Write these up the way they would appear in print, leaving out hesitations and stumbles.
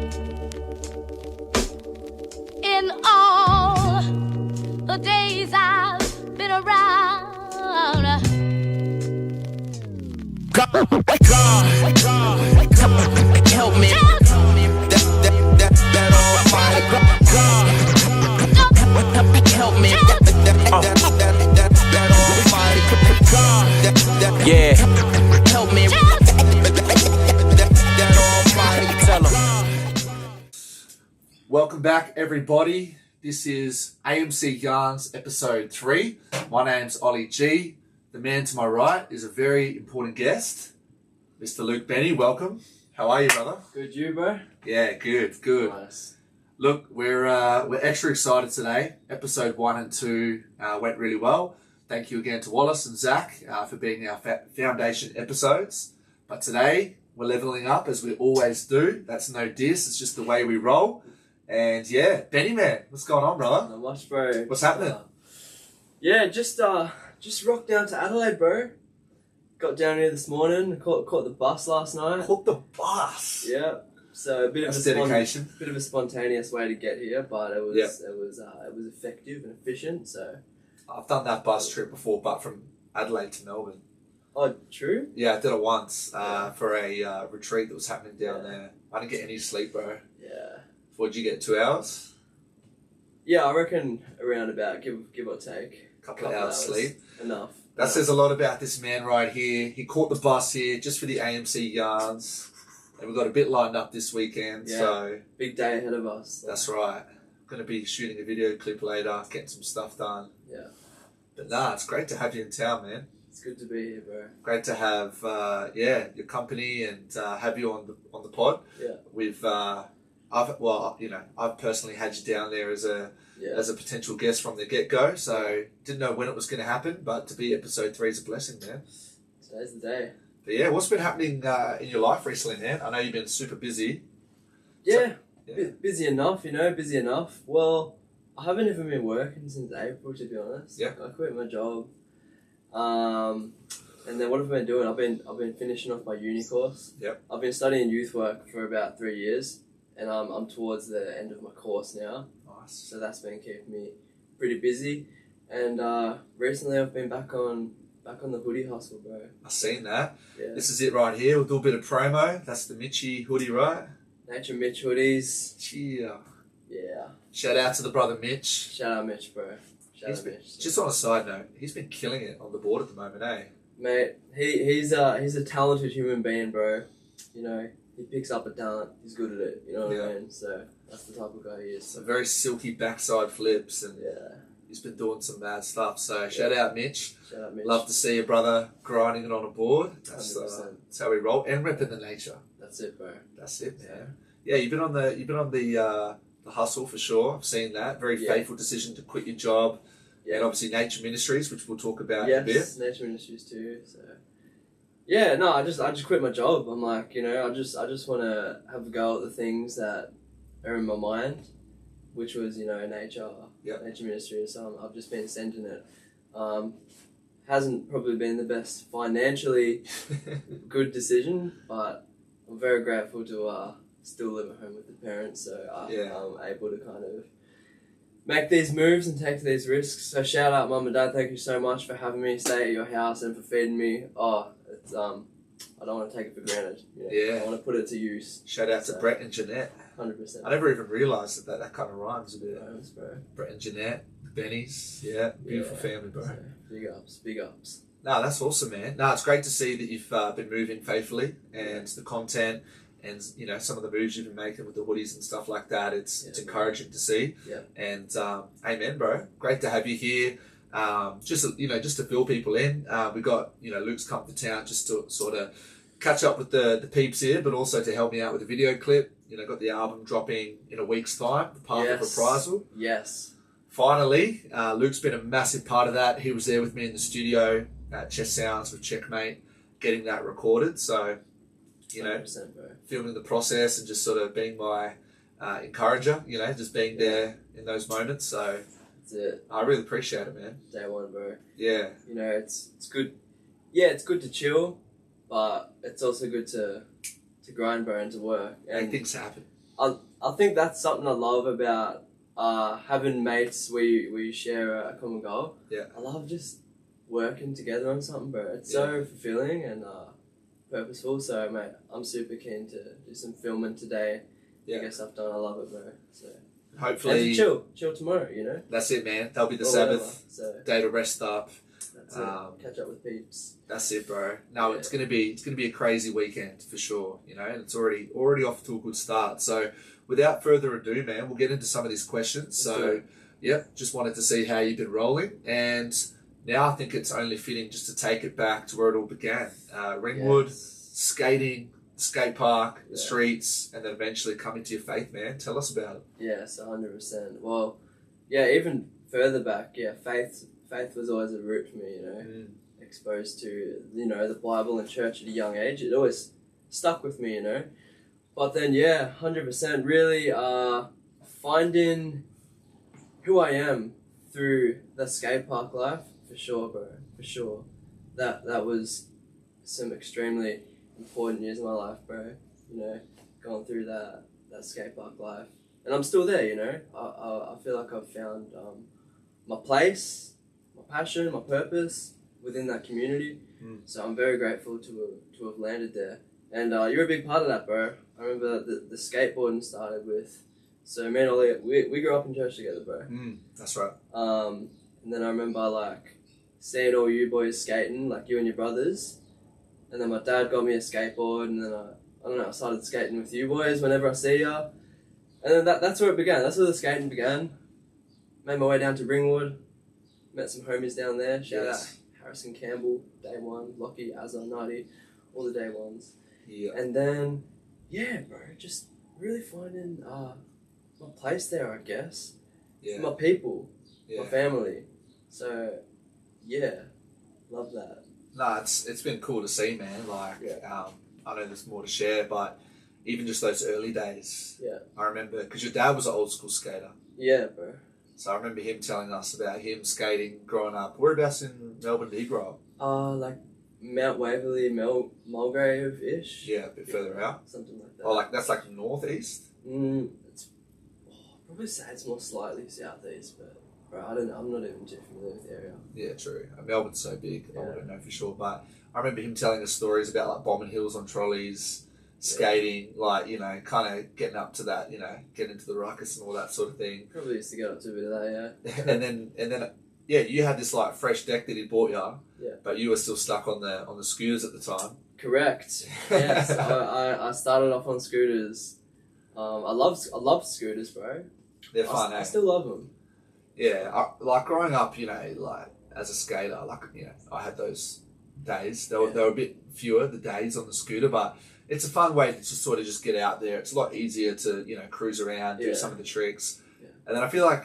In all the days I've been around, God, help me. That almighty God, help me. That almighty God, yeah, help me. That almighty, tell him. Welcome back, everybody. This is AMC Yarns episode 3. My name's Ollie G. The man to my right is a very important guest, Mr. Luke Bennie. Welcome. How are you, brother? Good, you, bro? Yeah, good. Nice. Look, we're extra excited today. Episode 1 and 2 went really well. Thank you again to Wallace and Zach for being our foundation episodes. But today, we're leveling up as we always do. That's no diss. It's just the way we roll. And yeah, Bennie, man, what's going on, brother? Not much, bro. What's happening? Yeah, just rocked down to Adelaide, bro. Got down here this morning. Caught the bus last night. Caught the bus. Yeah. So a bit That's of dedication. bit of a spontaneous way to get here, but it was effective and efficient. So. I've done that bus trip before, but from Adelaide to Melbourne. Oh, true. Yeah, I did it once for a retreat that was happening down there. I didn't get any sleep, bro. Yeah. What did you get? 2 hours? Yeah, I reckon around about give or take. Couple of hours sleep. Enough. That says a lot about this man right here. He caught the bus here just for the AMC Yarns. And we've got a bit lined up this weekend, so... Big day ahead of us. That's right. Going to be shooting a video clip later, getting some stuff done. Yeah. But nah, it's great to have you in town, man. It's good to be here, bro. Great to have, your company and have you on the pod. Yeah. We've, I've personally had you down there as a potential guest from the get-go, so didn't know when it was going to happen, but to be episode 3 is a blessing, man. Today's the day. But yeah, what's been happening in your life recently, man? I know you've been super busy. Yeah, busy enough, busy enough. Well, I haven't even been working since April, to be honest. Yeah. I quit my job. And then what have I been doing? I've been finishing off my uni course. Yep. I've been studying youth work for about 3 years, and I'm towards the end of my course now. Nice. So that's been keeping me pretty busy. And recently I've been back on the hoodie hustle, bro. I've seen that. Yeah. This is it right here. We'll do a bit of promo. That's the Mitchie hoodie, right? Nature Mitch hoodies. Cheer. Yeah. Shout out to the brother Mitch. Shout out Mitch, bro. Shout out Mitch. Just on a side note, he's been killing it on the board at the moment, eh? Mate, he's a talented human being, bro. He picks up a talent. He's good at it. You know what I mean? So that's the type of guy he is. Some very silky backside flips, and he's been doing some mad stuff. So shout out Mitch. Shout out Mitch. Love to see your brother grinding it on a board. That's 100%. That's how we roll, and repping the nature. That's it, bro. That's it, man. Yeah, you've been on the hustle for sure. I've seen that. Very faithful decision to quit your job. Yeah. And obviously Nature Ministries, which we'll talk about in a bit. Yes, Nature Ministries too. So yeah, no, I just quit my job. I'm like, I just want to have a go at the things that are in my mind, which was nature, Nature Ministries. So I've just been sending it. Hasn't probably been the best financially good decision, but I'm very grateful to still live at home with the parents, so I'm able to kind of make these moves and take these risks. So shout out Mum and Dad, thank you so much for having me stay at your house and for feeding me. Oh, it's I don't want to take it for granted. I want to put it to use. Shout out to Brett and Jeanette. 100%. I never even realised that kind of rhymes a bit. Thanks, bro. Brett and Jeanette, the Bennies, beautiful family, bro. So, big ups. No, that's awesome, man. No, it's great to see that you've been moving faithfully, and the content and some of the moves you've been making with the hoodies and stuff like that. It's encouraging to see. Yeah. And amen, bro. Great to have you here. Just to fill people in. We got Luke's come to town just to sort of catch up with the peeps here, but also to help me out with the video clip. Got the album dropping in a week's time. The Path of Reprisal. Yes. Finally, Luke's been a massive part of that. He was there with me in the studio at Chess Sounds with Checkmate, getting that recorded. So, 100%, bro. Filming the process and just sort of being my encourager, just being there in those moments. So that's it. I really appreciate it, man. Day one, bro. Yeah. It's good. Yeah, it's good to chill, but it's also good to grind, bro, and to work. And make things happen. I think that's something I love about having mates where you share a common goal. Yeah. I love just working together on something, bro. It's so fulfilling and purposeful. So, mate, I'm super keen to do some filming today. Yeah. I guess I've done. I love it, bro. So Hopefully, and to chill tomorrow. You know. that's it, man. That'll be the Or Sabbath whatever, so day to rest up. that's it. Catch up with peeps. That's it, bro. No, Yeah. it's gonna be a crazy weekend for sure. You know, and it's already off to a good start. So, without further ado, man, we'll get into some of these questions. So, yep, just wanted to see how you've been rolling, and now I think it's only fitting just to take it back to where it all began. Ringwood, skating, skate park, the streets, and then eventually coming to your faith, man. Tell us about it. Yes, 100%. Well, yeah, even further back, faith was always a root for me, you know. Exposed to, you know, the Bible and church at a young age. It always stuck with me, you know. But then, 100%, really finding who I am through the skate park life, for sure, bro, for sure. That was some extremely important years of my life, bro. You know, going through that skate park life. And I'm still there, you know. I feel like I've found my place, my passion, my purpose within that community. So I'm very grateful to have landed there. And you're a big part of that, bro. I remember the skateboarding started with, so me and Ollie, we grew up in church together, bro. That's right. And then I remember like seeing all you boys skating, like you and your brothers. And then my dad got me a skateboard, and then I don't know, I started skating with you boys whenever I see ya. And then that's where it began. That's where the skating began. Made my way down to Ringwood. Met some homies down there. Shout out Harrison Campbell, day one. Lockie, Azza, Nighty, all the day ones. Yeah. And then, bro, just really finding my place there, I guess. Yeah. My people, Yeah. my family. So, love that. No, it's been cool to see, man. Like, I know there's more to share, but even just those early days. Yeah. I remember, because your dad was an old school skater. Yeah, bro. So I remember him telling us about him skating growing up. Whereabouts in Melbourne did he grow up? Like Mount Waverley, Mulgrave-ish. Yeah, a bit further out. Something like that. Oh, like that's like northeast? It's probably say it's more slightly southeast, but bro, I'm not even too familiar with the area. Yeah, true. Melbourne's so big, I Yeah. wouldn't know for sure. But I remember him telling us stories about like bombing hills on trolleys, skating, like, you know, kind of getting up to that, you know, getting into the ruckus and all that sort of thing. Probably used to get up to a bit of that, and then you had this like fresh deck that he bought you. Yeah. But you were still stuck on the scooters at the time. Correct. Yes, I started off on scooters. I loved scooters, bro. They're fun, I still love them. Yeah, like growing up, you know, like as a skater, like, you know, I had those days. They were a bit fewer, the days on the scooter, but it's a fun way to just sort of just get out there. It's a lot easier to, you know, cruise around, do some of the tricks. Yeah. And then I feel like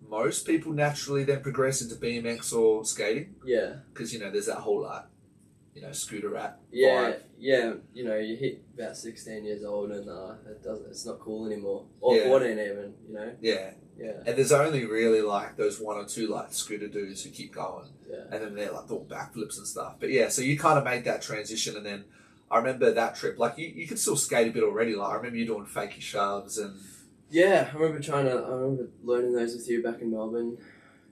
most people naturally then progress into BMX or skating. Yeah. Because, you know, there's that whole, like, you know, scooter rat vibe. vibe. Yeah, you know, you hit about 16 years old and it's not cool anymore. Or 14 even, you know? Yeah. Yeah. And there's only really like those one or two like scooter dudes who keep going. Yeah. And then they're like doing backflips and stuff. But yeah, so you kind of made that transition, and then I remember that trip, like you could still skate a bit already. Like I remember you doing fakey shoves and... Yeah, I remember learning those with you back in Melbourne,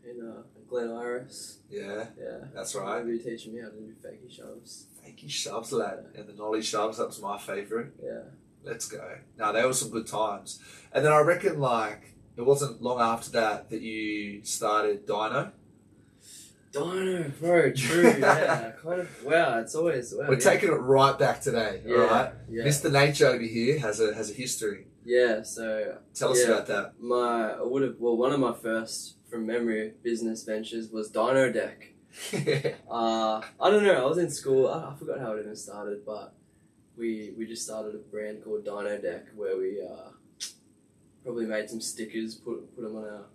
in Glen Iris. Yeah. Yeah. That's right. I remember you teaching me how to do fakey shoves. Fakey shoves, lad. And the nollie shoves, that was my favourite. Yeah. Let's go. No, they were some good times. And then I reckon like it wasn't long after that you started Dino. Dino, bro, true, yeah. Kind of, wow, it's always... Wow, We're taking it right back today, alright? Yeah. Mr. Nature over here has a history. Yeah, so... Tell us about that. One of my first, from memory, business ventures was Dino Deck. I don't know, I was in school, I forgot how it even started, but we just started a brand called Dino Deck where we probably made some stickers, put them on our...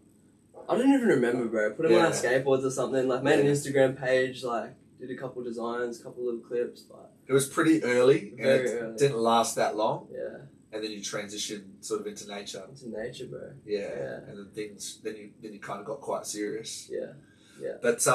I don't even remember, bro. Put them on our skateboards or something. Like, made an Instagram page, like, did a couple designs, couple little clips, but... It was pretty early. Very early. Didn't last that long. Yeah. And then you transitioned sort of into nature. Into nature, bro. Yeah. And then you kind of got quite serious. Yeah. Yeah. But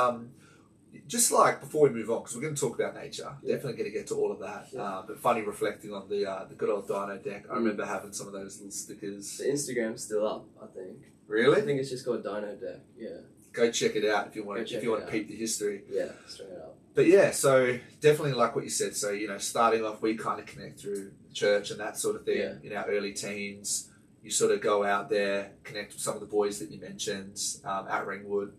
just like before we move on, because we're going to talk about nature, definitely going to get to all of that. Yeah. But funny reflecting on the good old Dino deck. I remember having some of those little stickers. The Instagram's still up, I think. Really? I think it's just called Dino Deck. Yeah. Go check it out if you want Go to. check If you want it to out. peep the history. Yeah, straight up. But yeah, so definitely like what you said. So starting off, we kind of connect through church and that sort of thing. Yeah. In our early teens, you sort of go out there, connect with some of the boys that you mentioned at Ringwood.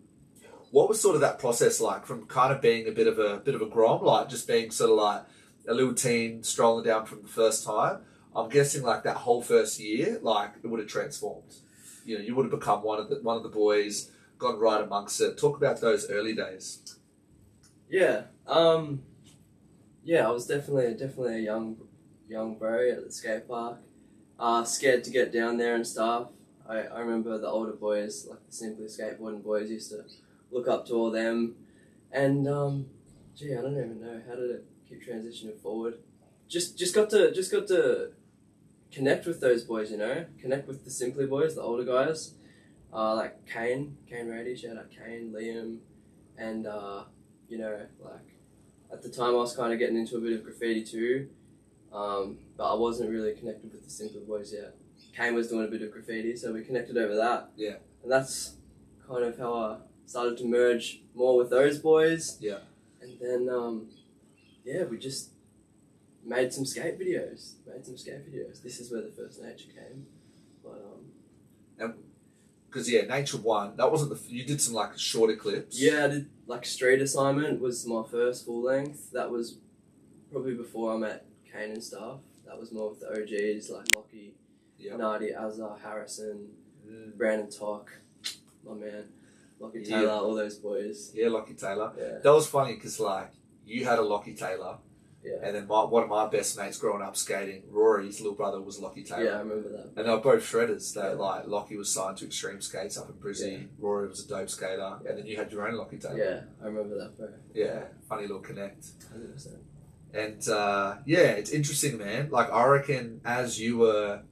What was sort of that process like from kind of being a bit of a grom, like just being sort of like a little teen strolling down from the first time? I'm guessing like that whole first year, like it would have transformed. You would have become one of the boys, gone right amongst it. Talk about those early days. Yeah. Yeah, I was definitely a young bro at the skate park. Scared to get down there and stuff. I remember the older boys, like the simply skateboarding boys, used to look up to all them, and I don't even know how did it keep transitioning forward. Just got to connect with those boys, connect with the simply boys, the older guys, like Kane Rady, shout out Kane, Liam, and like at the time I was kind of getting into a bit of graffiti too, but I wasn't really connected with the simply boys yet. Kane was doing a bit of graffiti, so we connected over that. Yeah. And that's kind of how I started to merge more with those boys. Yeah. And then, we just made some skate videos. This is where the first nature came. But, because Nature One, that wasn't you did some like shorter clips. yeah, I did like Street Assignment was my first full length. That was probably before I met Kane and stuff. That was more with the OGs like Lockie, Nardi, Azar, Harrison, Brandon Tock, my man. Lockie Taylor, all those boys. Yeah, Lockie Taylor. Yeah. That was funny because like you had a Lockie Taylor, Yeah. and then one of my best mates growing up skating, Rory's little brother was Lockie Taylor. Yeah, I remember that. And they were both shredders. Like Lockie was signed to Extreme Skates up in Brizzy. Rory was a dope skater, and then you had your own Lockie Taylor. Yeah, I remember that, bro. Yeah, funny little connect. 100%. And it's interesting, man. Like I reckon as you were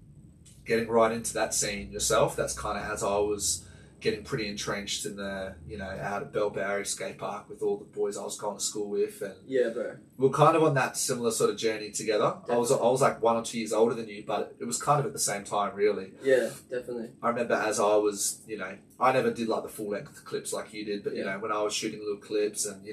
getting right into that scene yourself, that's kind of as I was getting pretty entrenched in the, out at Bellbarry skate park with all the boys I was going to school with, and Yeah, bro. we were kind of on that similar sort of journey together. Definitely. I was like 1 or 2 years older than you, but it was kind of at the same time, really. Yeah, definitely. I remember as I was, I never did like the full length clips like you did, but Yeah. when I was shooting little clips, and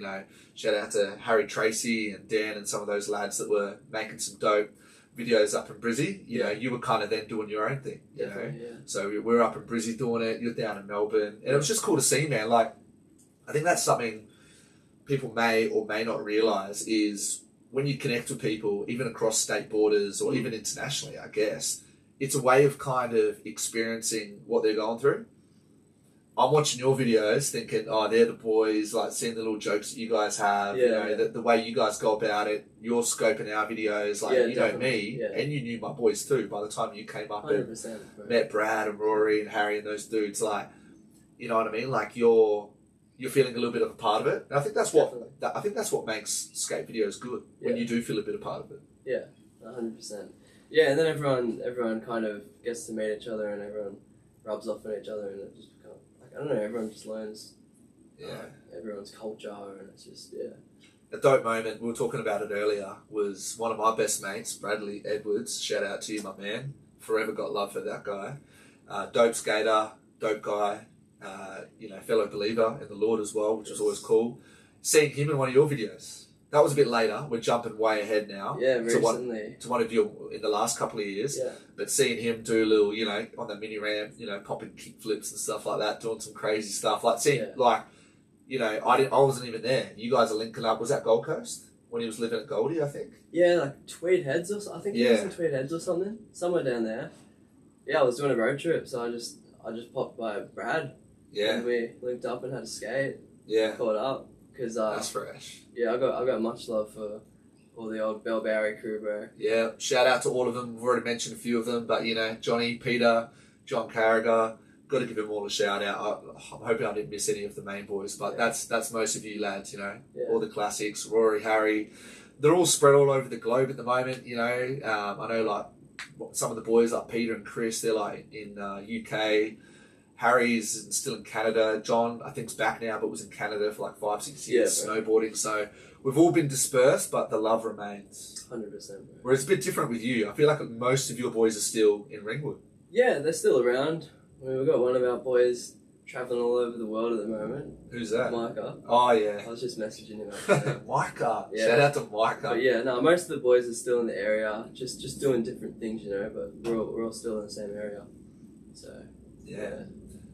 shout out to Harry Tracy and Dan and some of those lads that were making some dope videos up in Brizzy, you were kind of then doing your own thing, Definitely, yeah. So we were up in Brizzy doing it, you're down in Melbourne, and it was just cool to see, man. Like, I think that's something people may or may not realise is when you connect with people, even across state borders or even internationally, I guess, it's a way of kind of experiencing what they're going through. I'm watching your videos thinking, oh, they're the boys, like seeing the little jokes that you guys have, the way you guys go about it, you're scoping our videos, like, you know me, and you knew my boys too by the time you came up 100%, and met Brad and Rory and Harry and those dudes, like, you know what I mean? Like, you're feeling a little bit of a part of it. And I think that's what makes skate videos good, when you do feel a bit of part of it. Yeah, 100%. Yeah, and then everyone kind of gets to meet each other and everyone rubs off on each other, and it just becomes, like, I don't know, everyone just learns everyone's culture, and it's just, A dope moment, we were talking about it earlier, was one of my best mates, Bradley Edwards. Shout out to you, my man. Forever got love for that guy. Dope skater, dope guy, fellow believer in the Lord as well, which was always cool. Seeing him in one of your videos. That was a bit later. We're jumping way ahead now. Yeah, to recently. one of your, in the last couple of years. Yeah. But seeing him do a little, on the mini ramp, popping kick flips and stuff like that, doing some crazy stuff. Like seeing, I wasn't even there. You guys are linking up. Was that Gold Coast? When he was living at Goldie, I think? Yeah, like Tweed Heads or something. I think he was in Tweed Heads or something. Somewhere down there. Yeah, I was doing a road trip, so I just popped by Brad. Yeah. And we linked up and had a skate. Yeah. Caught up. Cause, that's fresh. Yeah, I got much love for all the old Bellbarry crew, bro. Yeah, shout out to all of them. We've already mentioned a few of them, but Johnny, Peter, John Carragher, got to give them all a shout out. I'm hoping I didn't miss any of the main boys, but that's most of you lads, all the classics. Rory, Harry, they're all spread all over the globe at the moment. I know like some of the boys like Peter and Chris, they're like in UK. Harry's still in Canada. John, I think, is back now, but was in Canada for like 5-6 years snowboarding. So we've all been dispersed, but the love remains. 100%. Bro. Whereas it's a bit different with you. I feel like most of your boys are still in Ringwood. Yeah, they're still around. I mean, we've got one of our boys travelling all over the world at the moment. Who's that? Micah. Oh, yeah. I was just messaging him actually. Micah. Yeah. Shout out to Micah. But yeah, no, most of the boys are still in the area, just doing different things, you know, but we're all still in the same area. So, yeah.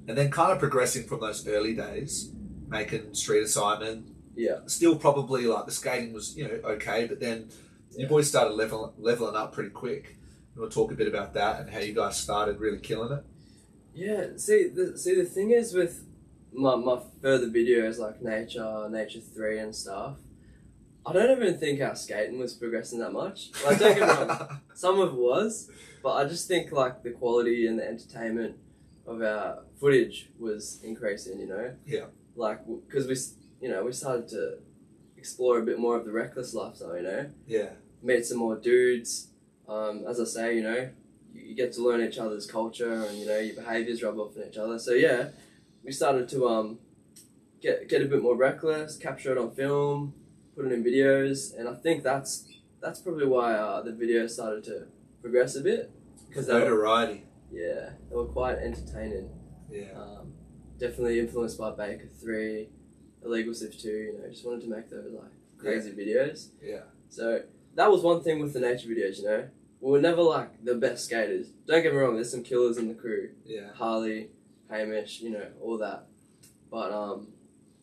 And then kind of progressing from those early days, making street assignment. Yeah. Still probably like the skating was, you know, okay, but then you boys started leveling up pretty quick. You want to talk a bit about that and how you guys started really killing it? Yeah, see the thing is with my further videos like Nature 3 and stuff, I don't even think our skating was progressing that much. Like, don't get me wrong, some of it was, but I just think like the quality and the entertainment of our footage was increasing, you know? Yeah. Like, because we started to explore a bit more of the reckless lifestyle, you know? Yeah. Meet some more dudes. As I say, you know, you get to learn each other's culture and, you know, your behaviours rub off on each other. So, yeah, we started to get a bit more reckless, capture it on film, put it in videos, and I think that's probably why the videos started to progress a bit. Because Notoriety. Yeah, they were quite entertaining. Yeah. Definitely influenced by Baker 3, Illegal Sift 2, you know, just wanted to make those like crazy videos. Yeah. So that was one thing with the nature videos, you know. We were never like the best skaters. Don't get me wrong, there's some killers in the crew. Yeah. Harley, Hamish, you know, all that. But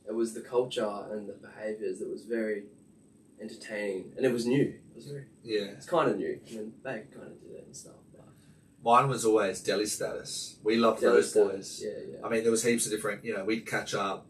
it was the culture and the behaviours that was very entertaining, and it was new. It was very. Yeah. It's kind of new. I mean, Baker kind of did it and stuff. But Mine was always deli status. We loved those boys. Yeah, yeah. I mean, there was heaps of different, you know, we'd catch up,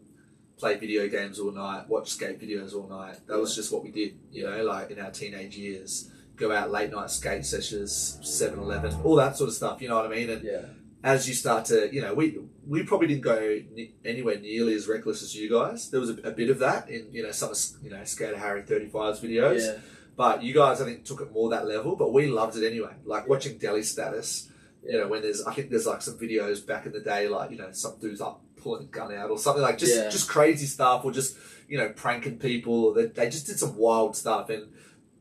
play video games all night, watch skate videos all night. That was just what we did, you know, like in our teenage years. Go out late night skate sessions, 7-Eleven, all that sort of stuff, you know what I mean? And Yeah. as you start to, you know, we probably didn't go anywhere nearly as reckless as you guys. There was a bit of that in, you know, some of, you know, Skater Harry 35's videos. Yeah. But you guys, I think, took it more that level, but we loved it anyway. Like watching deli status, you know, when I think there's like some videos back in the day, like, you know, some dude's up pulling a gun out or something like just crazy stuff, or just, you know, pranking people. They just did some wild stuff, and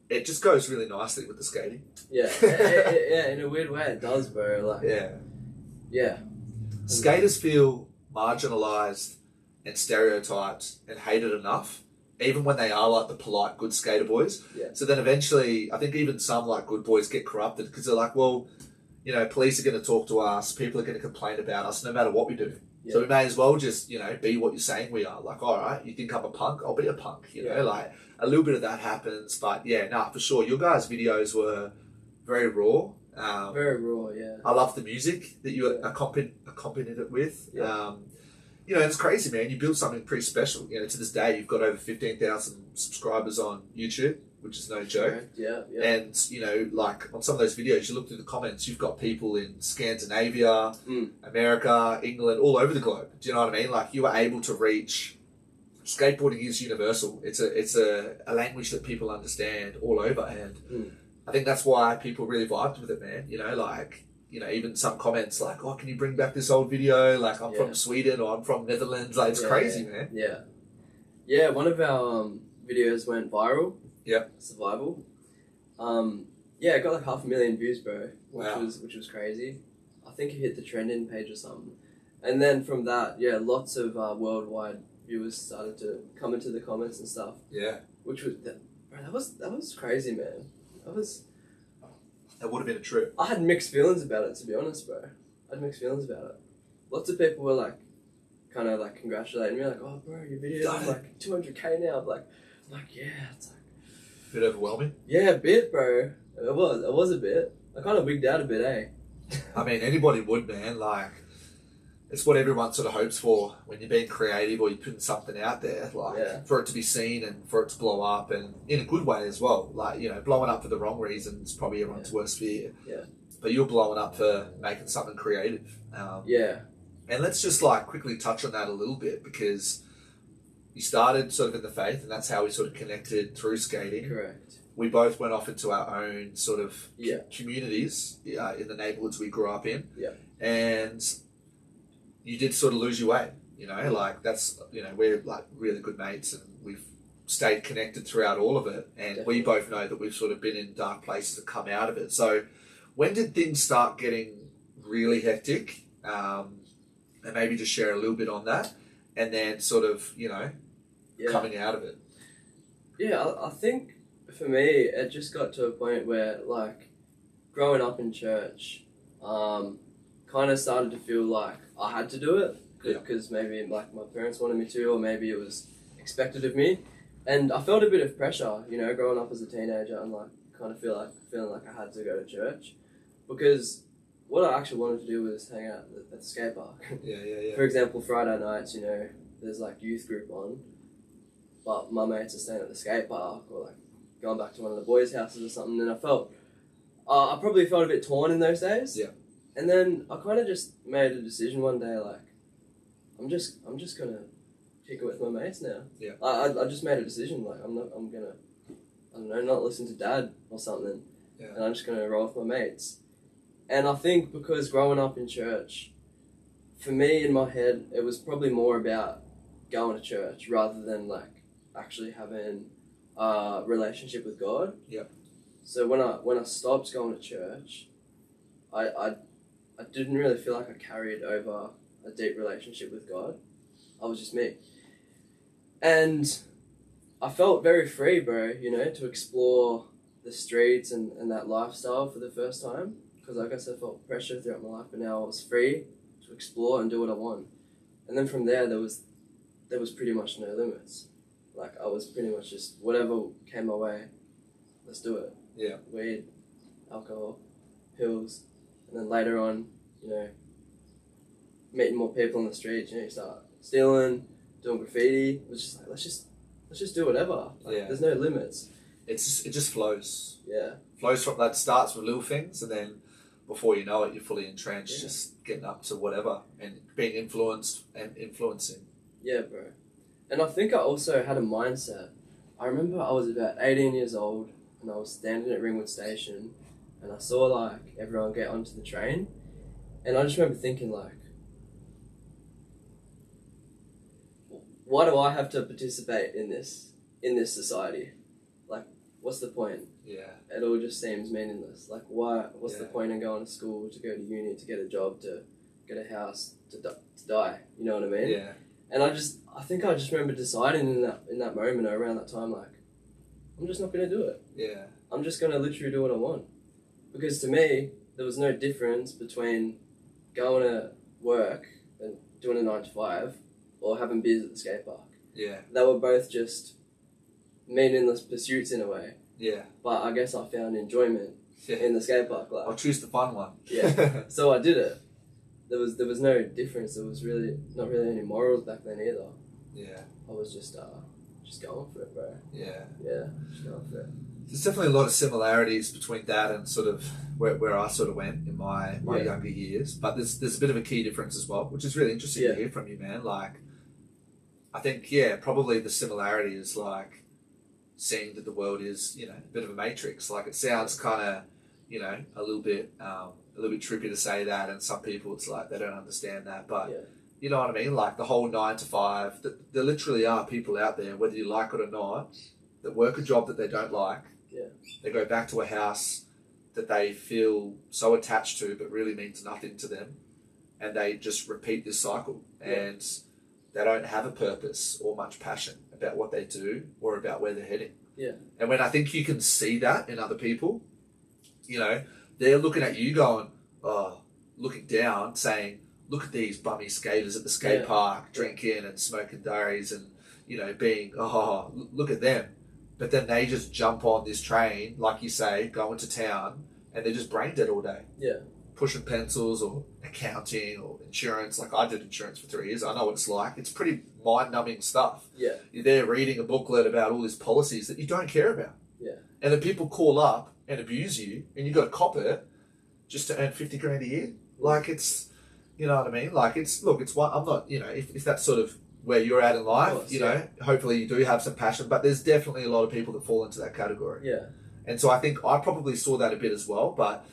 it just goes really nicely with the skating. Yeah. Yeah, in a weird way it does, bro. Like, yeah. Skaters feel marginalised and stereotyped and hated enough, even when they are like the polite, good skater boys. Yeah. So then eventually, I think even some like good boys get corrupted because they're like, well, you know, police are going to talk to us, people are going to complain about us no matter what we do. Yeah. So we may as well just, you know, be what you're saying we are. Like, all right, you think I'm a punk? I'll be a punk, you know, like a little bit of that happens. But yeah, nah, for sure. Your guys' videos were very raw. Very raw, yeah. I love the music that you accompanied it with. Yeah. You know, it's crazy, man. You built something pretty special. You know, to this day, you've got over 15,000 subscribers on YouTube, which is no joke. Correct. Yeah. And, you know, like on some of those videos, you look through the comments, you've got people in Scandinavia, America, England, all over the globe. Do you know what I mean? Like, you were able to reach... Skateboarding is universal. It's a language that people understand all over, and I think that's why people really vibed with it, man. You know, like, you know, even some comments like, oh, can you bring back this old video? Like, I'm from Sweden or I'm from Netherlands. Like, it's crazy, man. Yeah. Yeah, one of our videos went viral. Yeah. Survival. Yeah, it got like 500,000 views, bro. Wow. Which was crazy. I think it hit the trending page or something. And then from that, yeah, lots of worldwide viewers started to come into the comments and stuff. Yeah. Which was, that was crazy, man. That would have been a trip. I had mixed feelings about it, to be honest, bro. I had mixed feelings about it. Lots of people were like, kind of like congratulating me, like, oh, bro, your video is like 200K now. I'm like, yeah, it's like... A bit overwhelming? Yeah, a bit, bro. It was a bit. I kind of wigged out a bit, eh? I mean, anybody would, man. Like, it's what everyone sort of hopes for when you're being creative or you're putting something out there, like for it to be seen and for it to blow up, and in a good way as well. Like, you know, blowing up for the wrong reasons, probably everyone's worst fear. Yeah. But you're blowing up for making something creative. And let's just like quickly touch on that a little bit, because you started sort of in the faith, and that's how we sort of connected through skating. Correct. We both went off into our own sort of communities in the neighborhoods we grew up in. Yeah. And you did sort of lose your way, you know, like that's, you know, we're like really good mates and we've stayed connected throughout all of it. And Definitely. we both know that we've sort of been in dark places and come out of it. So when did things start getting really hectic? And maybe just share a little bit on that and then sort of, you know, coming out of it. Yeah, I think for me, it just got to a point where, like, growing up in church, kind of started to feel like I had to do it because maybe like my parents wanted me to, or maybe it was expected of me, and I felt a bit of pressure, you know, growing up as a teenager, and like kind of feeling like I had to go to church because what I actually wanted to do was hang out at the skate park. Yeah. For example, Friday nights, you know, there's like youth group on, but my mates are staying at the skate park or like going back to one of the boys' houses or something, and I probably felt a bit torn in those days. Yeah. And then I kind of just made a decision one day, like, I'm just gonna kick it with my mates now. Yeah. I just made a decision, like, I'm gonna, I don't know, not listen to dad or something. Yeah. And I'm just gonna roll with my mates. And I think because growing up in church, for me in my head, it was probably more about going to church rather than like actually having a relationship with God. Yep. So when I stopped going to church, I didn't really feel like I carried over a deep relationship with God. I was just me. And I felt very free, bro, you know, to explore the streets and that lifestyle for the first time. Because I guess I felt pressure throughout my life, but now I was free to explore and do what I want. And then from there was pretty much no limits. Like, I was pretty much just, whatever came my way, let's do it. Yeah. Weed, alcohol, pills, and then later on, you know, meeting more people on the streets, you know, you start stealing, doing graffiti. It was just like, let's just do whatever. Like, Yeah. There's no limits. It just flows. Yeah. Flows from that, starts with little things and then before you know it, you're fully entrenched, Yeah. just getting up to whatever and being influenced and influencing. Yeah, bro. And I think I also had a mindset. I remember I was about 18 years old and I was standing at Ringwood station and I saw like everyone get onto the train, and I just remember thinking like, why do I have to participate in this society? Like, what's the point? Yeah. It all just seems meaningless. Like, what's the Yeah. point in going to school, to go to uni, to get a job, to get a house, to die? You know what I mean? Yeah. And I think I just remember deciding in that moment or around that time, like, I'm just not going to do it. Yeah. I'm just going to literally do what I want. Because to me, there was no difference between going to work and doing a 9 to 5 or having beers at the skate park. Yeah. They were both just meaningless pursuits in a way. Yeah. But I guess I found enjoyment in the skate park. I'll Like, choose the fun one. Yeah. So I did it. There was no difference. There was really not really any morals back then either. Yeah. I was just going for it, bro. Yeah. Yeah, just going for it. There's definitely a lot of similarities between that and sort of where I sort of went in my Yeah. younger years. But there's a bit of a key difference as well, which is really interesting Yeah. to hear from you, man. Like, I think, probably the similarity is like seeing that the world is, you know, a bit of a matrix. Like, it sounds kind of, you know, a little bit trippy to say that, and some people it's like they don't understand that, but Yeah. you know what I mean? Like the whole 9 to 5, there literally are people out there, whether you like it or not, that work a job that they don't like. Yeah. They go back to a house that they feel so attached to, but really means nothing to them, and they just repeat this cycle. Yeah. And they don't have a purpose or much passion about what they do or about where they're heading. Yeah. And when I think you can see that in other people, you know, they're looking at you going, looking down, saying, look at these bummy skaters at the skate park, drinking and smoking diaries and, you know, being, look at them. But then they just jump on this train, like you say, going to town, and they're just brain dead all day. Yeah. Pushing pencils or accounting or insurance. Like, I did insurance for 3 years. I know what it's like. It's pretty mind-numbing stuff. Yeah. You're there reading a booklet about all these policies that you don't care about. Yeah. And then people call up and abuse you, and you got to cop it just to earn 50 grand a year. Like, it's, you know what I mean? Like, it's one, I'm not, you know, if that's sort of where you're at in life, course, you know, hopefully you do have some passion, but there's definitely a lot of people that fall into that category. Yeah. And so I think I probably saw that a bit as well, but,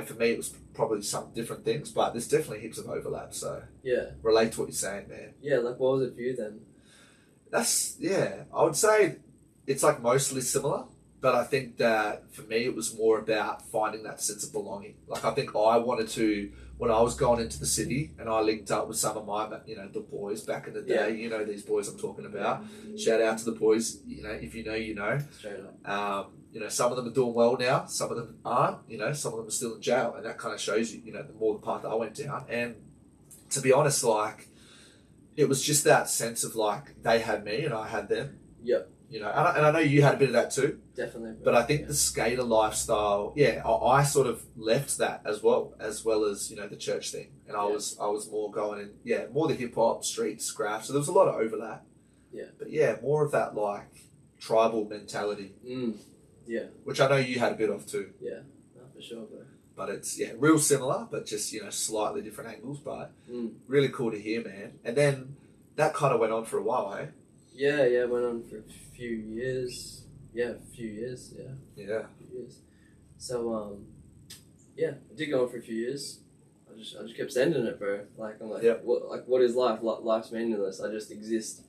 for me, it was probably some different things, but there's definitely heaps of overlap. So Yeah. relate to what you're saying, man. Yeah, like what was it for you then? I would say it's like mostly similar, but I think that for me it was more about finding that sense of belonging. Like I think I wanted to, when I was going into the city and I linked up with some of my, the boys back in the day, these boys I'm talking about. Shout out to the boys, if you know, you know. Straight up. Some of them are doing well now, some of them aren't, some of them are still in jail, and that kind of shows you, the more the path that I went down. And to be honest, like, it was just that sense of like they had me and I had them. Yep. And I know you had a bit of that too. Definitely. But I think the skater lifestyle, I sort of left that as well as the church thing, and I was more going in, more the hip hop, street, scrap. So there was a lot of overlap. Yeah. But more of that like tribal mentality. Yeah. Which I know you had a bit of too. Yeah. No, for sure, bro. But it's real similar, but just slightly different angles. But really cool to hear, man. And then that kind of went on for a while, eh? Yeah, went on for a few years. Yeah, a few years. Yeah. Yeah. A few years. So it did go on for a few years. I just kept sending it, bro. Like I'm like, what is life? Life's meaningless. I just exist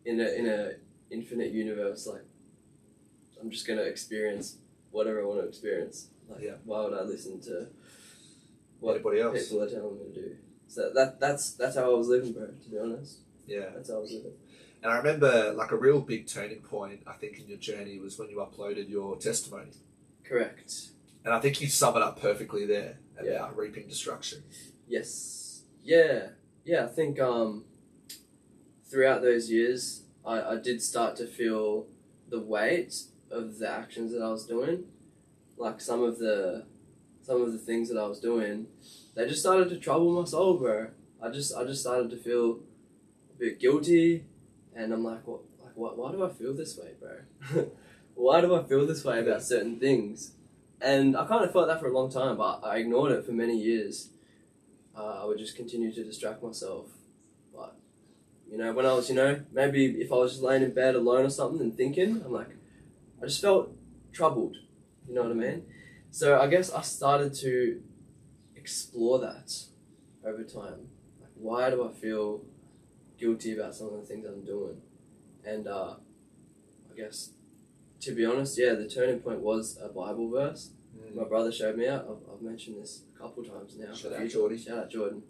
in a infinite universe. Like I'm just gonna experience whatever I want to experience. Like, why would I listen to what anybody else people are telling me to do? So that's how I was living, bro. To be honest. Yeah. That's how I was living. And I remember, like, a real big turning point, I think, in your journey was when you uploaded your testimony. Correct. And I think you sum it up perfectly there about reaping destruction. Yes. Yeah. I think throughout those years, I did start to feel the weight of the actions that I was doing. Like some of the things that I was doing, they just started to trouble my soul, bro. I just started to feel a bit guilty, and I'm like, why do I feel this way, bro? Why do I feel this way about certain things? And I kind of felt that for a long time, but I ignored it for many years. I would just continue to distract myself. But, when I was, maybe if I was just laying in bed alone or something and thinking, I'm like, I just felt troubled. You know what I mean? So I guess I started to explore that over time. Like, why do I feel guilty about some of the things I'm doing? And I guess, to be honest, the turning point was a Bible verse. My brother showed me out. I've mentioned this a couple times now. Shout out Jordan. Shout out Jordan.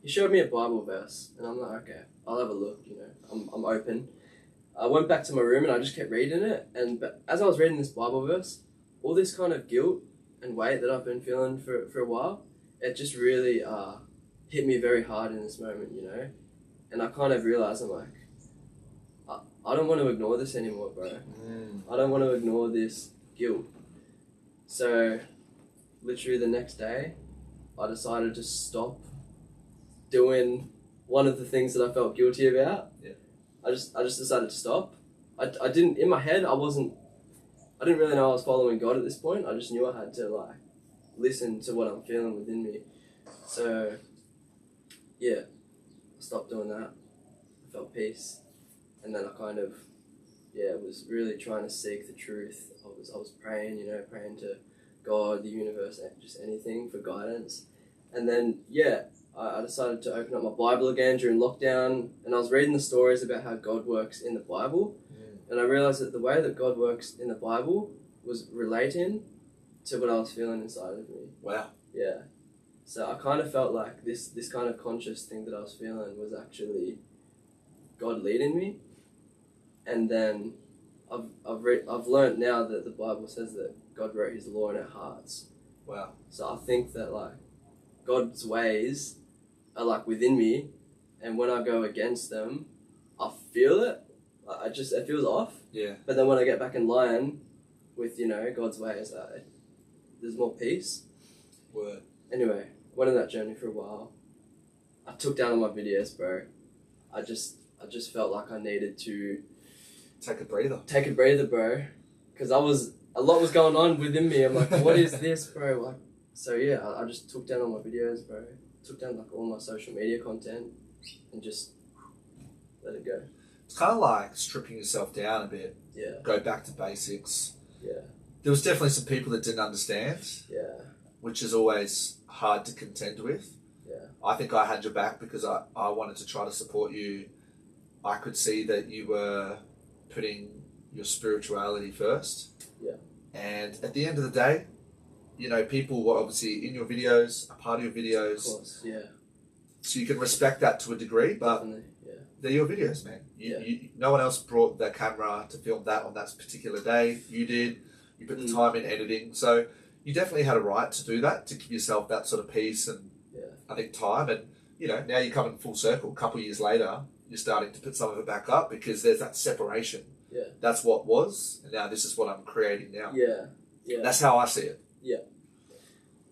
He showed me a Bible verse, and I'm like, okay, I'll have a look. I'm open. I went back to my room and I just kept reading it. But as I was reading this Bible verse, all this kind of guilt and weight that I've been feeling for a while, it just really hit me very hard in this moment, And I kind of realized, I'm like, I don't want to ignore this anymore, bro. I don't want to ignore this guilt. So, literally the next day, I decided to stop doing one of the things that I felt guilty about. Yeah. I just decided to stop. I didn't, in my head, I didn't really know I was following God at this point. I just knew I had to, listen to what I'm feeling within me. So, I stopped doing that. I felt peace. And then I kind of, was really trying to seek the truth. I was praying, praying to God, the universe, just anything for guidance. And then, I decided to open up my Bible again during lockdown, and I was reading the stories about how God works in the Bible. And I realized that the way that God works in the Bible was relating to what I was feeling inside of me. Wow. Yeah. So I kind of felt like this kind of conscious thing that I was feeling was actually God leading me. And then I've learned now that the Bible says that God wrote His law in our hearts. Wow. So I think that God's ways are within me, and when I go against them, I feel it. It feels off. Yeah. But then when I get back in line with God's ways, there's more peace. Word. Anyway, went on that journey for a while. I took down all my videos, bro. I just felt like I needed to take a breather. Take a breather, bro. Because a lot was going on within me. I'm like, what is this, bro? I just took down all my videos, bro. Took down all my social media content and just let it go. It's kind of like stripping yourself down a bit. Yeah. Go back to basics. Yeah. There was definitely some people that didn't understand. Yeah. which is always hard to contend with. Yeah. I think I had your back because I wanted to try to support you. I could see that you were putting your spirituality first. Yeah. And at the end of the day, you know, people were obviously in your videos, a part of your videos. Of course, yeah. So you can respect that to a degree, but Definitely, yeah. they're your videos, man. No one else brought their camera to film that on that particular day. You did. You put the time in editing. So you definitely had a right to do that, to give yourself that sort of peace and I think time. And, you know, now you're coming full circle. A couple of years later, you're starting to put some of it back up because there's that separation. Yeah. That's what was, and now this is what I'm creating now. Yeah. Yeah. That's how I see it. Yeah.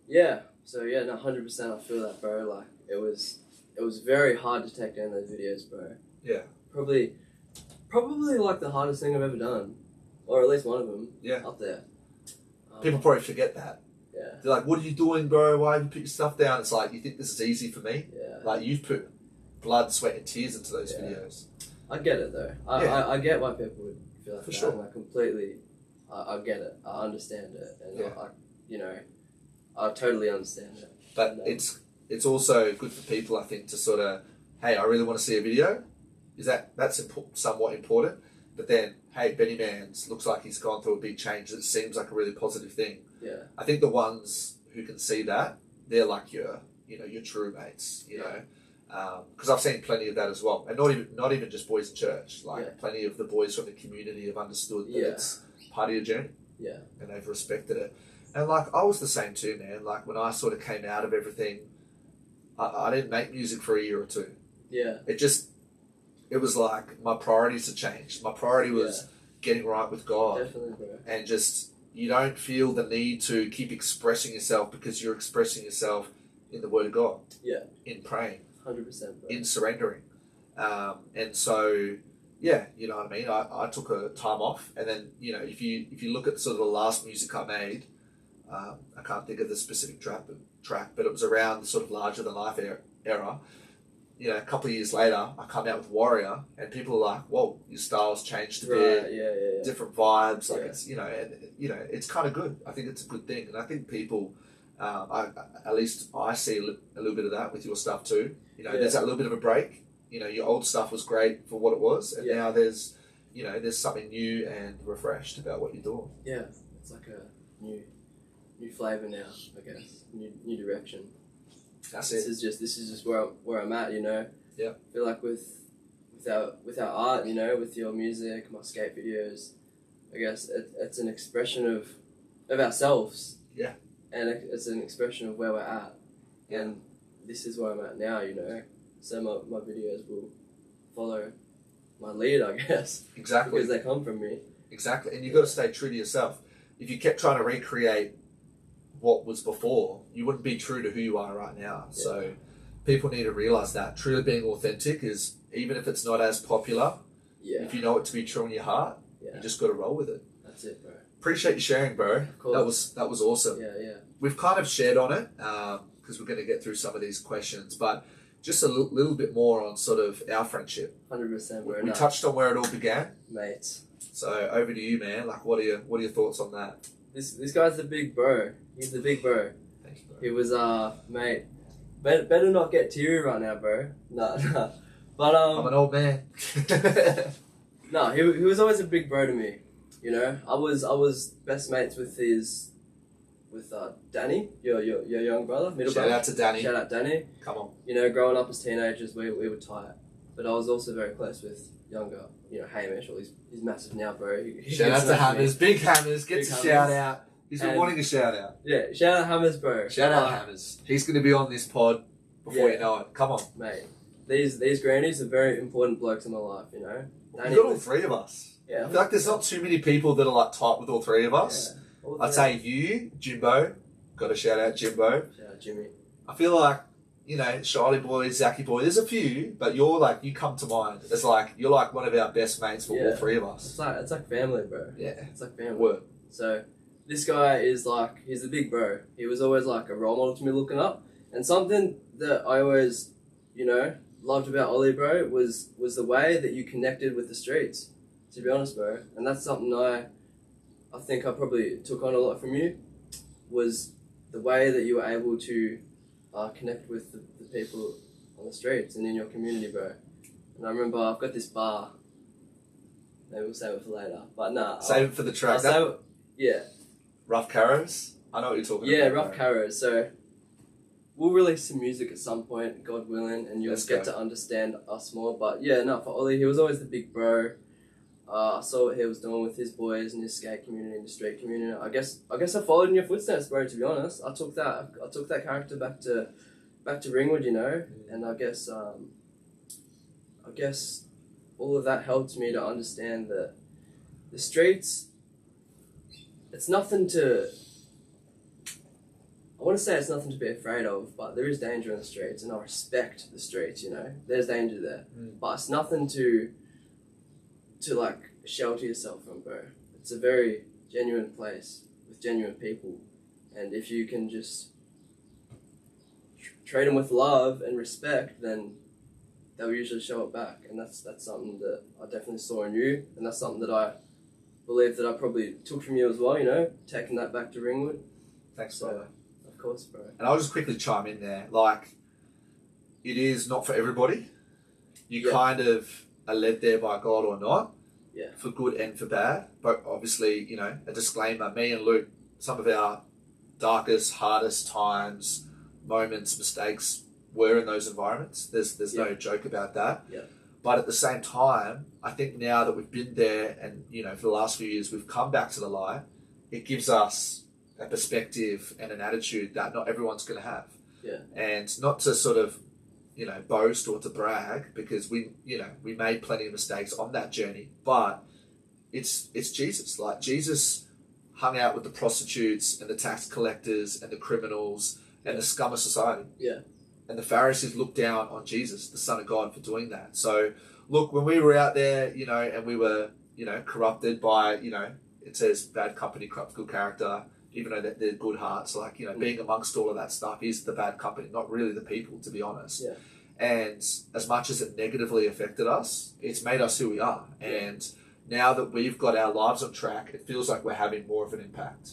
Yeah. So yeah, no, 100% I feel that, bro. Like it was very hard to take down those videos, bro. Yeah. Probably like the hardest thing I've ever done, or at least one of them. Yeah. Up there. People probably forget that. Yeah. They're like, "What are you doing, bro? Why have you put your stuff down?" It's like, you think this is easy for me? Yeah. Like you've put blood, sweat, and tears into those videos. I get it though. I get why people would feel like For that. sure. And I completely, I get it. I understand it, and I totally understand it. But it's also good for people, I think, to sort of, hey, I really want to see a video. That's somewhat important. But then, hey, Benny Mans looks like he's gone through a big change. It seems like a really positive thing. Yeah. I think the ones who can see that, they're like your true mates, you know. Because I've seen plenty of that as well, and not even just boys in church. Like plenty of the boys from the community have understood that it's part of your journey, and they've respected it. And like I was the same too, man. Like when I sort of came out of everything, I didn't make music for a year or two. Yeah. It was like my priorities had changed. My priority was getting right with God. Definitely, bro. And just you don't feel the need to keep expressing yourself because you're expressing yourself in the Word of God. Yeah. In praying. 100%, bro. In surrendering. And so, yeah, you know what I mean? I took a time off, and then, you know, if you look at sort of the last music I made, I can't think of the specific track, but it was around the sort of larger than life era. You know, a couple of years later, I come out with Warrior, and people are like, "Whoa, your style's changed a bit, different vibes." Like it's, you know, and you know, it's kind of good. I think it's a good thing, and I think people, at least I see a little bit of that with your stuff too. You know, there's that little bit of a break. You know, your old stuff was great for what it was, and now there's something new and refreshed about what you're doing. Yeah, it's like a new flavour now, I guess. New direction. That's This is just where I'm at, you know. Yeah. I feel like with our art, you know, with your music, my skate videos, I guess it's an expression of ourselves. Yeah. And it's an expression of where we're at. Yeah. And this is where I'm at now, you know. So my videos will follow my lead, I guess. Exactly. Because they come from me. Exactly. And you've got to stay true to yourself. If you kept trying to recreate what was before, you wouldn't be true to who you are right now. Yeah. So people need to realise that truly being authentic is, even if it's not as popular, if you know it to be true in your heart, you just got to roll with it. That's it, bro. Appreciate you sharing, bro. Of course. That was awesome. Yeah. We've kind of shared on it because we're going to get through some of these questions, but just a little bit more on sort of our friendship. 100%, bro. We touched on where it all began. Mates. So over to you, man. Like, what are your thoughts on that? This guy's the big bro. He's the big bro. Thank you, bro. He was mate. Better not get teary right now, bro. Nah. But I'm an old man. no, he was always a big bro to me. You know, I was best mates with Danny, your young brother, middle brother. Shout out to Danny. Shout out Danny. Come on. You know, growing up as teenagers, we were tight. But I was also very close with younger, you know, Hamish. Well, he's massive now, bro. Shout out to Hammers. Big Hammers. Gets a Hammers. shout out. He's been wanting a shout out. Yeah, shout out Hammers, bro. Shout out Hammers. He's going to be on this pod before you know it. Come on. Mate, these grannies are very important blokes in my life, you know. You've got all three of us. Yeah. I feel like there's not too many people that are like tight with all three of us. Yeah. I'd say you, Jimbo. Got to shout out Jimbo. Shout out Jimmy. I feel like, you know, Charlie boy, Zachy boy, there's a few, but you're like, you come to mind. It's like, you're like one of our best mates for all three of us. It's like family, bro. Yeah. It's like family. Word. So, this guy is like, he's the big bro. He was always like a role model to me looking up. And something that I always, you know, loved about Ollie, bro, was the way that you connected with the streets, to be honest, bro. And that's something I think I probably took on a lot from you, was the way that you were able to connect with the people on the streets and in your community, bro. And I remember I've got this bar. Maybe we'll save it for later. But nah. Save it for the track. Yeah. Rough Carrows? I know what you're talking Yeah, about. Rough Carrows. So we'll release some music at some point, God willing, and you'll get to understand us more. But yeah, no, for Ollie, he was always the big bro. I saw what he was doing with his boys in his skate community, in the street community. I guess I followed in your footsteps, bro. To be honest, I took that character back to Ringwood, you know, and I guess all of that helped me to understand that the streets. It's nothing to. I want to say it's nothing to be afraid of, but there is danger in the streets, and I respect the streets. You know, there's danger there, but it's nothing to like shelter yourself from, bro. It's a very genuine place with genuine people, and if you can just treat them with love and respect, then they'll usually show it back, and that's something that I definitely saw in you, and that's something that I believe that I probably took from you as well. You know, taking that back to Ringwood. Thanks, brother. Of course, bro. And I'll just quickly chime in there. Like, it is not for everybody. You kind of are led there by God or not. Yeah. For good and for bad. But obviously, you know, a disclaimer, me and Luke, some of our darkest, hardest times, moments, mistakes were in those environments. There's no joke about that. Yeah. But at the same time, I think now that we've been there and, you know, for the last few years, we've come back to the light, it gives us a perspective and an attitude that not everyone's going to have. Yeah. And not to sort of, you know, boast or to brag, because we made plenty of mistakes on that journey, but it's Jesus. Like, Jesus hung out with the prostitutes and the tax collectors and the criminals and the scum of society. Yeah. And the Pharisees looked down on Jesus, the Son of God, for doing that. So, look, when we were out there, you know, and we were, you know, corrupted by, you know, it says bad company corrupts good character, even though they're good hearts. Like, you know, being amongst all of that stuff is the bad company, not really the people, to be honest. Yeah. And as much as it negatively affected us, it's made us who we are. And now that we've got our lives on track, it feels like we're having more of an impact.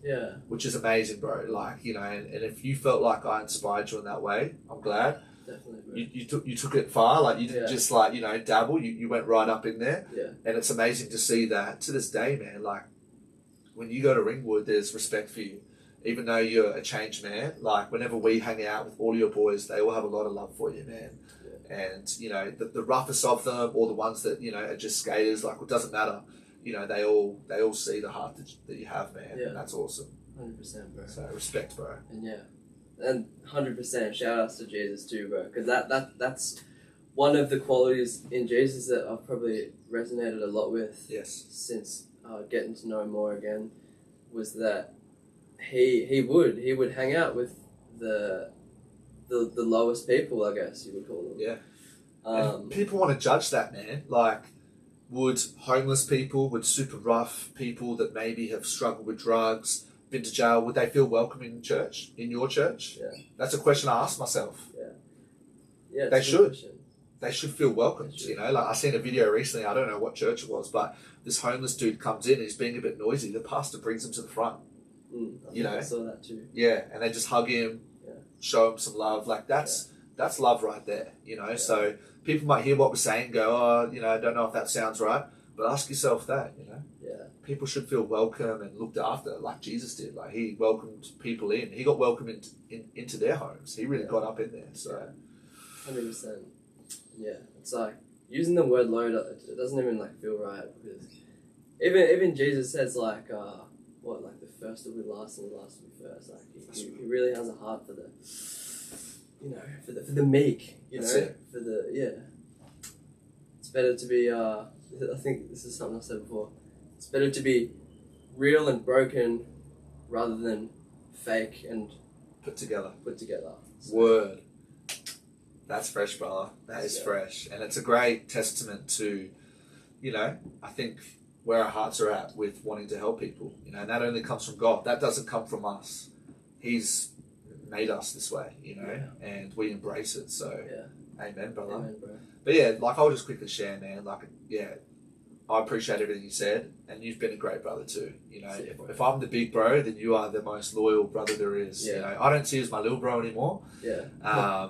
Yeah. Which is amazing, bro. Like, you know, and if you felt like I inspired you in that way, I'm glad. Definitely, bro. You took it far. Like, you didn't just, like, you know, dabble. You went right up in there. Yeah. And it's amazing to see that to this day, man. Like, when you go to Ringwood, there's respect for you. Even though you're a changed man, like, whenever we hang out with all your boys, they all have a lot of love for you, man. Yeah. And, you know, the roughest of them, or the ones that, you know, are just skaters, like, it doesn't matter. You know, they all see the heart that you have, man. Yeah. And that's awesome. 100%, bro. So, respect, bro. And 100% shout outs to Jesus too, bro. Because that's one of the qualities in Jesus that I've probably resonated a lot with. Yes. Since getting to know him more again, was that he would hang out with the lowest people, I guess you would call them. Yeah. And people want to judge that, man. Like, would homeless people, would super rough people that maybe have struggled with drugs, been to jail, would they feel welcome in church, in your church? Yeah. That's a question I ask myself. Yeah. Yeah. They should. They should feel welcomed, you know? Like, I seen a video recently, I don't know what church it was, but this homeless dude comes in and he's being a bit noisy. The pastor brings him to the front. You know? I saw that too. Yeah, and they just hug him, show him some love. Like, that's love right there, you know? Yeah. So people might hear what we're saying and go, oh, you know, I don't know if that sounds right, but ask yourself that, you know? Yeah. People should feel welcome and looked after like Jesus did. Like, he welcomed people in. He got welcomed into their homes. He really got up in there, so... 100%. Yeah, it's like using the word load. It doesn't even like feel right, because even Jesus says like like the first will be last and the last will be first. Like he really has a heart for the, you know, for the meek. You know, for the It's better to be. I think this is something I said before. It's better to be real and broken rather than fake and put together. So, Word. That's fresh, brother. That is fresh. And it's a great testament to, you know, I think where our hearts are at with wanting to help people. You know, and that only comes from God. That doesn't come from us. He's made us this way, you know, and we embrace it. So, amen, brother. Amen, bro. But yeah, like, I'll just quickly share, man. Like, I appreciate everything you said, and you've been a great brother too. You know, Sick, bro. if I'm the big bro, then you are the most loyal brother there is. Yeah. You know, I don't see you as my little bro anymore. Yeah.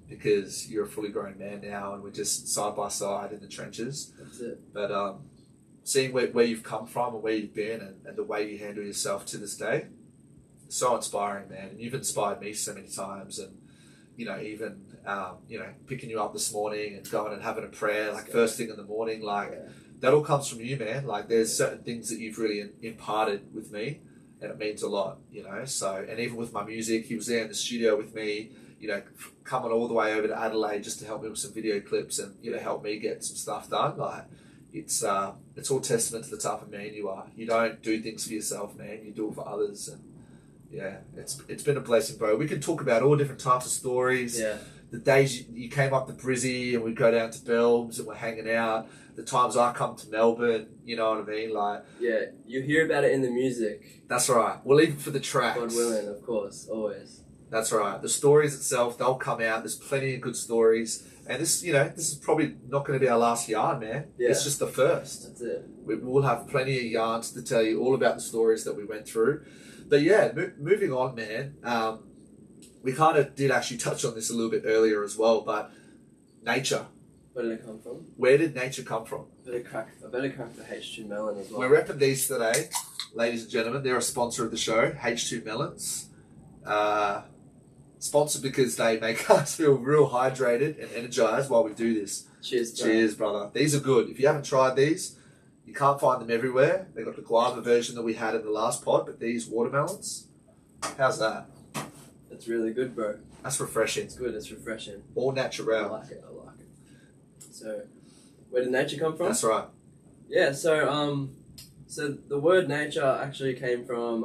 Because you're a fully grown man now, and we're just side by side in the trenches. That's it. But seeing where you've come from and where you've been, and the way you handle yourself to this day, so inspiring, man. And you've inspired me so many times, and you know, even picking you up this morning and going and having a prayer like first thing in the morning, like that all comes from you, man. Like there's certain things that you've really imparted with me, and it means a lot, you know. So, and even with my music, he was there in the studio with me, you know, coming all the way over to Adelaide just to help me with some video clips and, you know, help me get some stuff done. Like it's all testament to the type of man you are. You don't do things for yourself, man. You do it for others. And yeah, it's been a blessing, bro. We can talk about all different types of stories. Yeah. The days you came up to Brizzy and we'd go down to Belms and we're hanging out. The times I come to Melbourne, you know what I mean? Like, yeah, you hear about it in the music. That's right. Well, even for the tracks. God willing, of course, always. That's right. The stories itself, they'll come out. There's plenty of good stories. And this, you know, this is probably not going to be our last yarn, man. Yeah. It's just the first. That's it. We'll have plenty of yarns to tell you all about the stories that we went through. But yeah, moving on, man. We kind of did actually touch on this a little bit earlier as well, but nature. Where did it come from? Where did nature come from? I better crack the H2 melon as well. We're repping these today, ladies and gentlemen. They're a sponsor of the show, H2 Melons. Sponsored because they make us feel real hydrated and energized while we do this. Cheers, bro. Cheers, brother. These are good. If you haven't tried these, you can't find them everywhere. They got the guava version that we had in the last pod, but these watermelons, how's that? It's really good, bro. That's refreshing. It's good. It's refreshing. All I natural. like it. So, where did nature come from? That's right. Yeah. So the word nature actually came from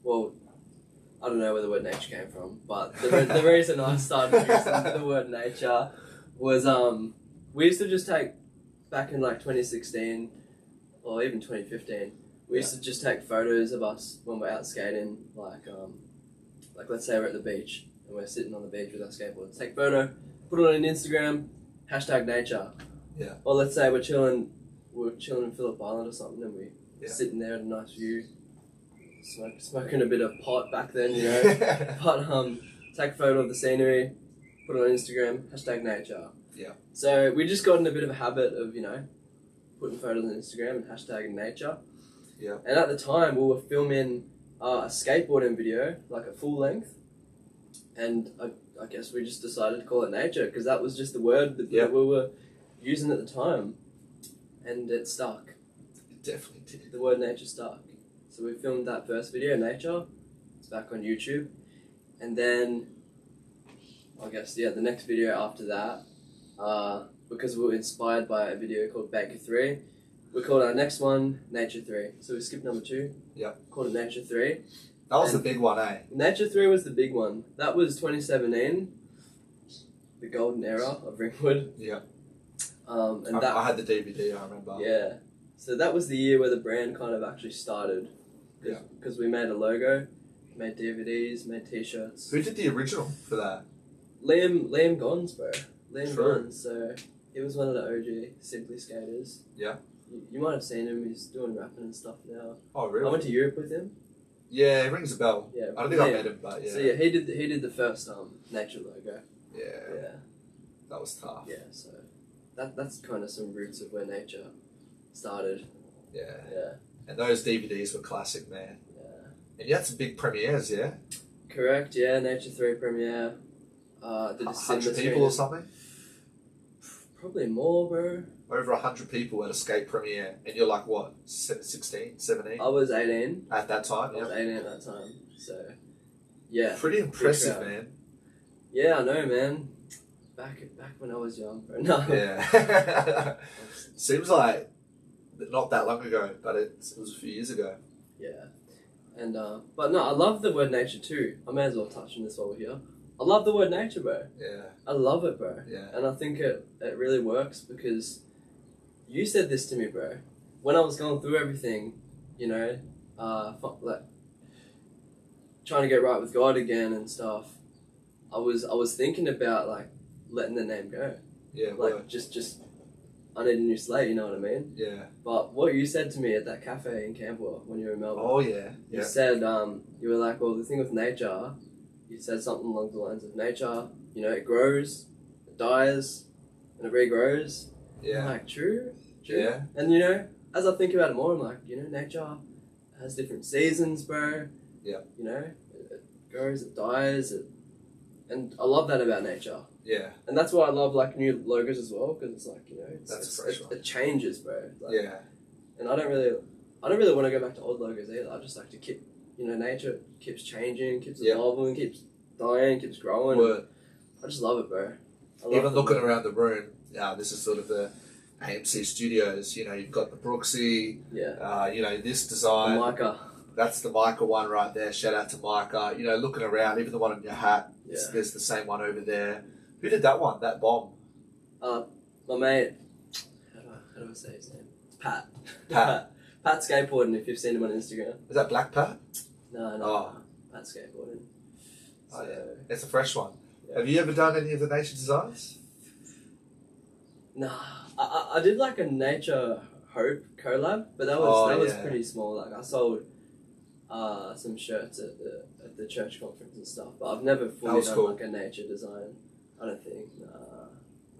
well, I don't know where the word nature came from, but the reason I started using the word nature was we used to just take, back in like 2016 or even 2015, we used to just take photos of us when we're out skating, like let's say we're at the beach and we're sitting on the beach with our skateboards. Take a photo, put it on Instagram, hashtag nature. Yeah. Or let's say we're chilling in Phillip Island or something, and we're sitting there at a nice view, smoking a bit of pot back then, you know. But take a photo of the scenery, put it on Instagram, hashtag nature. Yeah. So we just got in a bit of a habit of, you know, putting photos on Instagram and hashtagging nature. Yeah. And at the time, we were filming a skateboarding video, like a full length, and I guess we just decided to call it nature because that was just the word that we were using at the time, and it stuck. It definitely did. The word nature stuck. So we filmed that first video, nature. It's back on YouTube, and then I guess the next video after that, because we were inspired by a video called Baker 3, we called our next one Nature 3. So we skipped number 2. Yeah. Called it Nature 3. That was the big one, eh? Nature 3 was the big one. That was 2017, the golden era of Ringwood. Yeah. And I had the DVD, I remember. Yeah. So that was the year where the brand kind of actually started. Yeah. Because we made a logo, made DVDs, made t-shirts. Who did the original for that? Liam Gons, bro. Liam True. Gons. So he was one of the OG Simply skaters. Yeah. You might have seen him. He's doing rapping and stuff now. Oh, really? I went to Europe with him. Yeah, it rings a bell. Yeah. I don't think I met him, but yeah. So yeah, he did the first nature logo. Yeah. Yeah. That was tough. Yeah. So that's kind of some roots of where nature started. Yeah. Yeah. And those DVDs were classic, man. Yeah. And you had some big premieres, yeah? Correct. Yeah. Nature 3 premiere. Did a 100 people or something? Probably more, bro. Over 100 people at a skate premiere, and you're like what, 16, 17? I was 18. At that time, I yeah. was 18 at that time. So, yeah. Pretty impressive, crowd. man. Yeah, I know, man. Back when I was young, bro. No. Yeah. Seems like not that long ago, but it was a few years ago. Yeah. And but no, I love the word nature too. I may as well touch on this while we're here. I love the word nature, bro. Yeah. I love it, bro. Yeah. And I think it really works because you said this to me, bro. When I was going through everything, you know, like trying to get right with God again and stuff, I was thinking about like letting the name go. Yeah. Like Word. just I need a new slate, you know what I mean? Yeah. But what you said to me at that cafe in Camberwell when you were in Melbourne. Oh yeah. You said, you were like, well, the thing with nature, you said something along the lines of nature, you know, it grows, it dies, and it regrows. Yeah. I'm like, true. Yeah. And you know, as I think about it more, I'm like, you know, nature has different seasons, bro. Yeah. You know, it grows, it dies, and I love that about nature. Yeah. And that's why I love like new logos as well, because it's like, you know, it changes, bro. Like, Yeah. And I don't really want to go back to old logos either. I just like to keep, you know, nature keeps changing, keeps evolving, keeps dying, keeps growing. Word. I just love it, bro. Even looking around the room, this is sort of the AMC studios. You know, you've got the Brooksy. Yeah. You know, this design. The Micah. That's the Micah one right there. Shout out to Micah. You know, looking around, even the one on your hat. Yeah. There's the same one over there. Who did that one? That bomb? My mate. How do I say his name? It's Pat. Pat. Pat skateboarding. If you've seen him on Instagram. Is that Black Pat? No. Oh. Pat skateboarding. Oh, yeah. It's a fresh one. Yeah. Have you ever done any of the nature designs? Nah. I did like a Nature Hope collab, but that was pretty small. Like I sold some shirts at the church conference and stuff, but I've never fully done like a nature design. I don't think.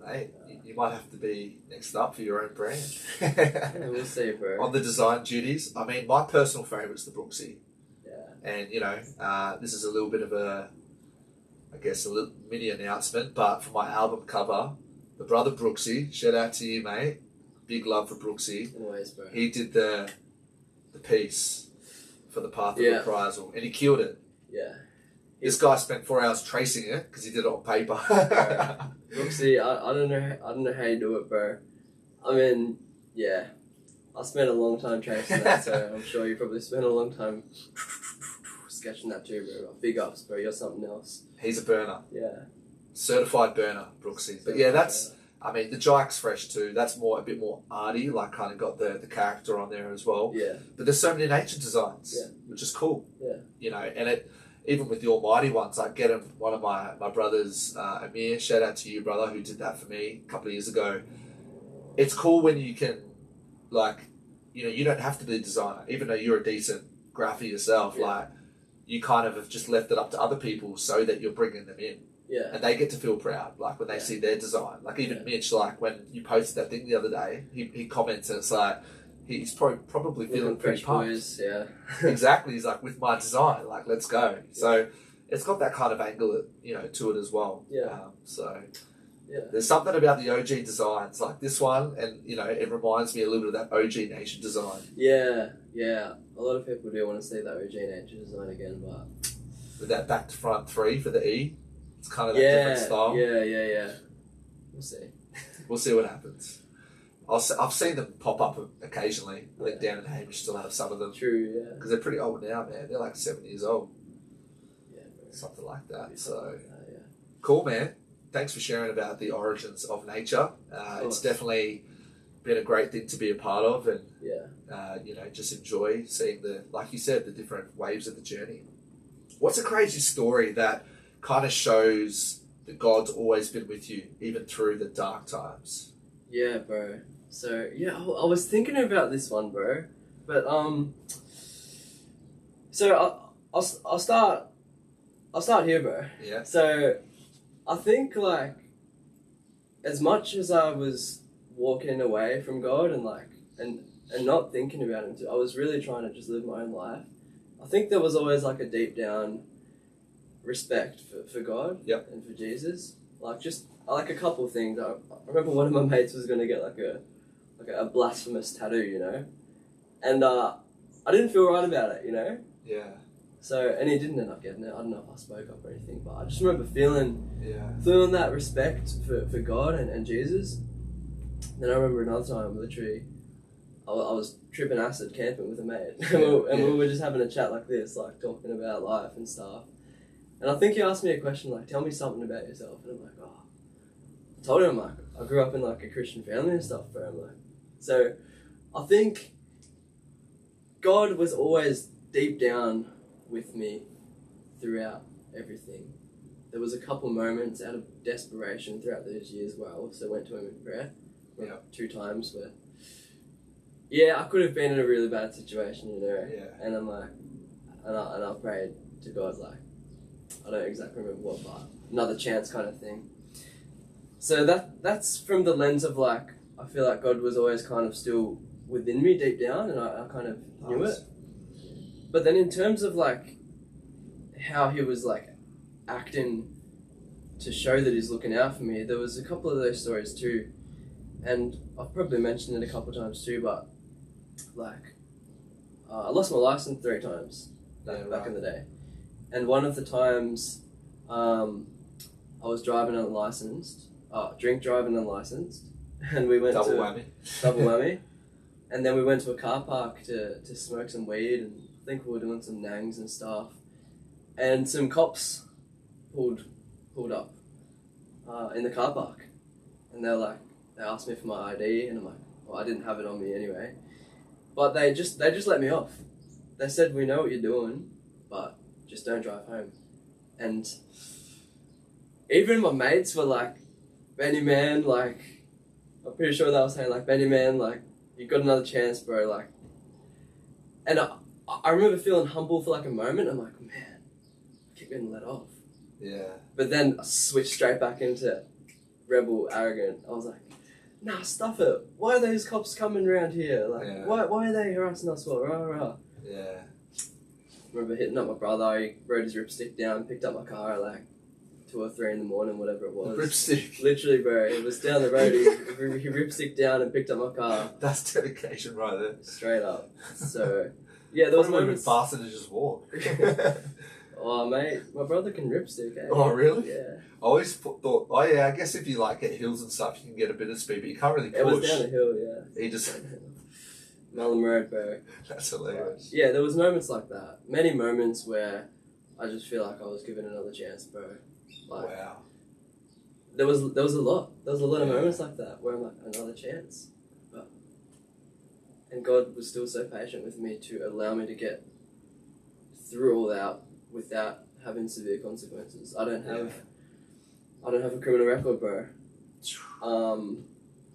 Mate, you might have to be next up for your own brand. Yeah, we'll see, bro. On the design duties, I mean, my personal favourite's the Brooksy. Yeah. And, you know, this is a little bit of a little mini announcement, but for my album cover, the brother Brooksy, shout out to you, mate. Big love for Brooksy. Always, bro. He did the piece for the Path of Reprisal, and he killed it. Yeah. This guy spent 4 hours tracing it because he did it on paper. Brooksy, I don't know how you do it, bro. I mean, yeah, I spent a long time tracing that, so I'm sure you probably spent a long time sketching that too, bro. Big ups, bro. You're something else. He's a burner. Yeah. Certified burner, Brooksy. But yeah, I mean, the Jike's fresh too. That's a bit more arty, like kind of got the character on there as well. Yeah. But there's so many nature designs, which is cool. Yeah. You know, and even with the almighty ones, like one of my brothers, Amir, shout out to you, brother, who did that for me a couple of years ago. It's cool when you can, like, you know, you don't have to be a designer, even though you're a decent grapher yourself. Yeah. Like, you kind of have just left it up to other people so that you're bringing them in. Yeah. And they get to feel proud, like, when they see their design. Like, even Mitch, like, when you posted that thing the other day, he comments and it's like, he's probably feeling pretty pumped. Boys, yeah. Exactly. He's like, with my design, like, let's go. So it's got that kind of angle, you know, to it as well. Yeah. There's something about the OG designs, like this one, and, you know, it reminds me a little bit of that OG Nation design. Yeah. A lot of people do want to see that OG Nature design again, but with that back to front 3 for the E, it's kind of that different style. Yeah. We'll see. We'll see what happens. I've seen them pop up occasionally. I think Dan and Hamish still have some of them. True, yeah. Because they're pretty old now, man. They're like 7 years old. Yeah, bro. Something like that. Yeah. Cool, man. Thanks for sharing about the origins of nature. It's definitely been a great thing to be a part of, and you know, just enjoy seeing like you said, the different waves of the journey. What's a crazy story that kind of shows that God's always been with you, even through the dark times? Yeah, bro. So I was thinking about this one, bro. But so I'll start here, bro. Yeah. So I think, like, as much as I was walking away from God and not thinking about Him, I was really trying to just live my own life. I think there was always like a deep down respect for God and for Jesus. Like, just like a couple of things. I remember one of my mates was going to get like a blasphemous tattoo, you know, and I didn't feel right about it, you know. Yeah. So, and he didn't end up getting it. I don't know if I spoke up or anything, but I just remember feeling that respect for God and Jesus. Then I remember another time, literally, I was tripping acid camping with a mate, and we were just having a chat like this, like talking about life and stuff. And I think he asked me a question like, "Tell me something about yourself," and I'm like, "Oh." I told him, like, I grew up in like a Christian family and stuff, bro. I'm like, so I think God was always deep down with me throughout everything. There was a couple moments out of desperation throughout those years where I also went to Him in prayer. Yeah. 2 times where, yeah, I could have been in a really bad situation, you know. Yeah. And I'm like, and I prayed to God, like, I don't exactly remember what, but another chance kind of thing. So that's from the lens of like, I feel like God was always kind of still within me deep down, and I kind of knew it. But then in terms of like how he was like acting to show that he's looking out for me, there was a couple of those stories too. And I've probably mentioned it a couple of times too, but like I lost my license 3 times back in the day. And one of the times I was driving unlicensed, drink driving unlicensed, and we went double whammy. And then we went to a car park to smoke some weed, and I think we were doing some nangs and stuff. And some cops pulled up in the car park, and they asked me for my ID, and I'm like, well, I didn't have it on me anyway. But they just let me off. They said, we know what you're doing, but just don't drive home. And even my mates were like, Bennie man, like, I'm pretty sure they were saying like, Bennie man, like, you got another chance, bro, like. And I remember feeling humble for like a moment. I'm like, man, I keep getting let off. Yeah. But then I switched straight back into rebel arrogant. I was like, nah, stuff it. Why are those cops coming around here? Like, why are they harassing us for? Rah, rah. Yeah. I remember hitting up my brother. He rode his ripstick down, picked up my car at like 2 or 3 in the morning, whatever it was. Ripstick. Literally, bro. It was down the road. He ripstick down and picked up my car. That's dedication right there. Straight up. So, yeah, there was moments. Faster to just walk. Oh, mate, my brother can ripstick, eh? Oh, really? Yeah. I always thought, oh yeah, I guess if you like get hills and stuff, you can get a bit of speed, but you can't really push. It was down the hill, yeah. He just... Melbourne Road, bro. That's hilarious. Yeah, there was moments like that. Many moments where I just feel like I was given another chance, bro. Like, wow. There was a lot. There was a lot of moments like that where I'm like, another chance. And God was still so patient with me to allow me to get through all that without having severe consequences. I don't have a criminal record, bro.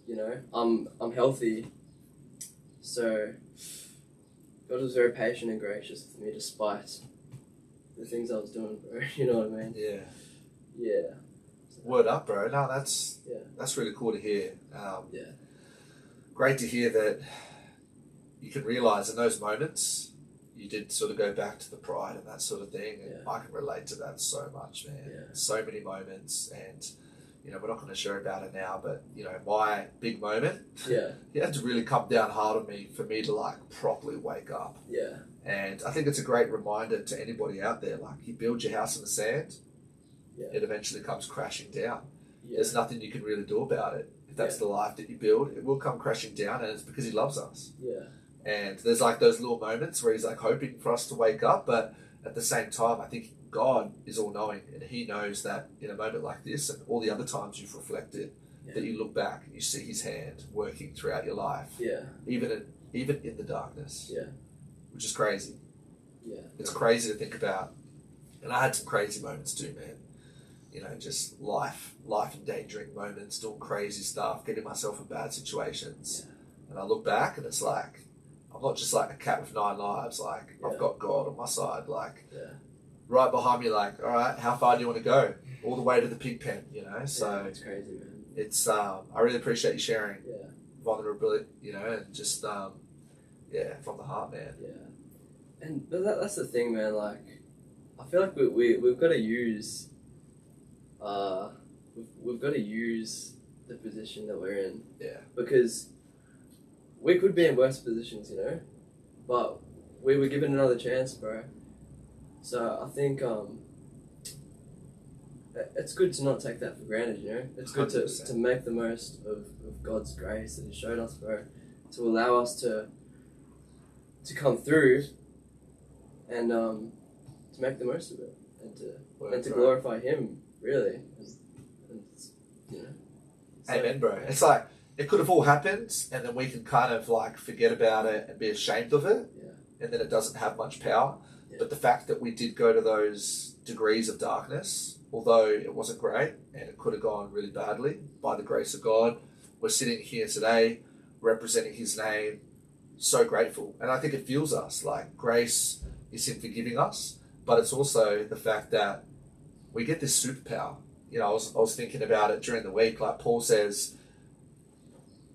You know, I'm healthy. So God was very patient and gracious with me despite the things I was doing, bro. You know what I mean? Yeah. Yeah. Word up, bro. No, that's really cool to hear. Yeah. Great to hear that you can realise in those moments you did sort of go back to the pride and that sort of thing. And I can relate to that so much, man. Yeah. So many moments, and you know, we're not going to share about it now, but you know, my big moment, you had to really come down hard on me for me to like properly wake up. Yeah. And I think it's a great reminder to anybody out there, like you build your house in the sand, it eventually comes crashing down. Yeah. There's nothing you can really do about it. If that's the life that you build, it will come crashing down, and it's because he loves us. Yeah. And there's like those little moments where he's like hoping for us to wake up, but at the same time, I think God is all knowing, and he knows that in a moment like this and all the other times you've reflected, that you look back and you see his hand working throughout your life. Yeah. Even in the darkness. Yeah. Which is crazy. Yeah. It's crazy to think about. And I had some crazy moments too, man. You know, just life endangering moments, doing crazy stuff, getting myself in bad situations. Yeah. And I look back and it's like, I'm not just like a cat with 9 lives. Like, I've got God on my side. Like, right behind me, like, all right, how far do you want to go? All the way to the pig pen, you know? So it's crazy, man. It's, I really appreciate you sharing vulnerability, you know, and just, from the heart, man. Yeah. And but that's the thing, man. Like, I feel like we've got to use, we've got to use the position that we're in. Yeah. Because we could be in worse positions, you know, but we were given another chance, bro. So I think it's good to not take that for granted, you know. It's good to make the most of God's grace that he showed us, bro, to allow us to come through and to make the most of it and to glorify him, really. And you know. So, amen, bro. It's like, it could have all happened, and then we can kind of like forget about it and be ashamed of it, and then it doesn't have much power. Yeah. But the fact that we did go to those degrees of darkness, although it wasn't great and it could have gone really badly, by the grace of God, we're sitting here today representing his name, so grateful. And I think it fuels us. Like, grace is him forgiving us, but it's also the fact that we get this superpower. You know, I was thinking about it during the week. Like Paul says,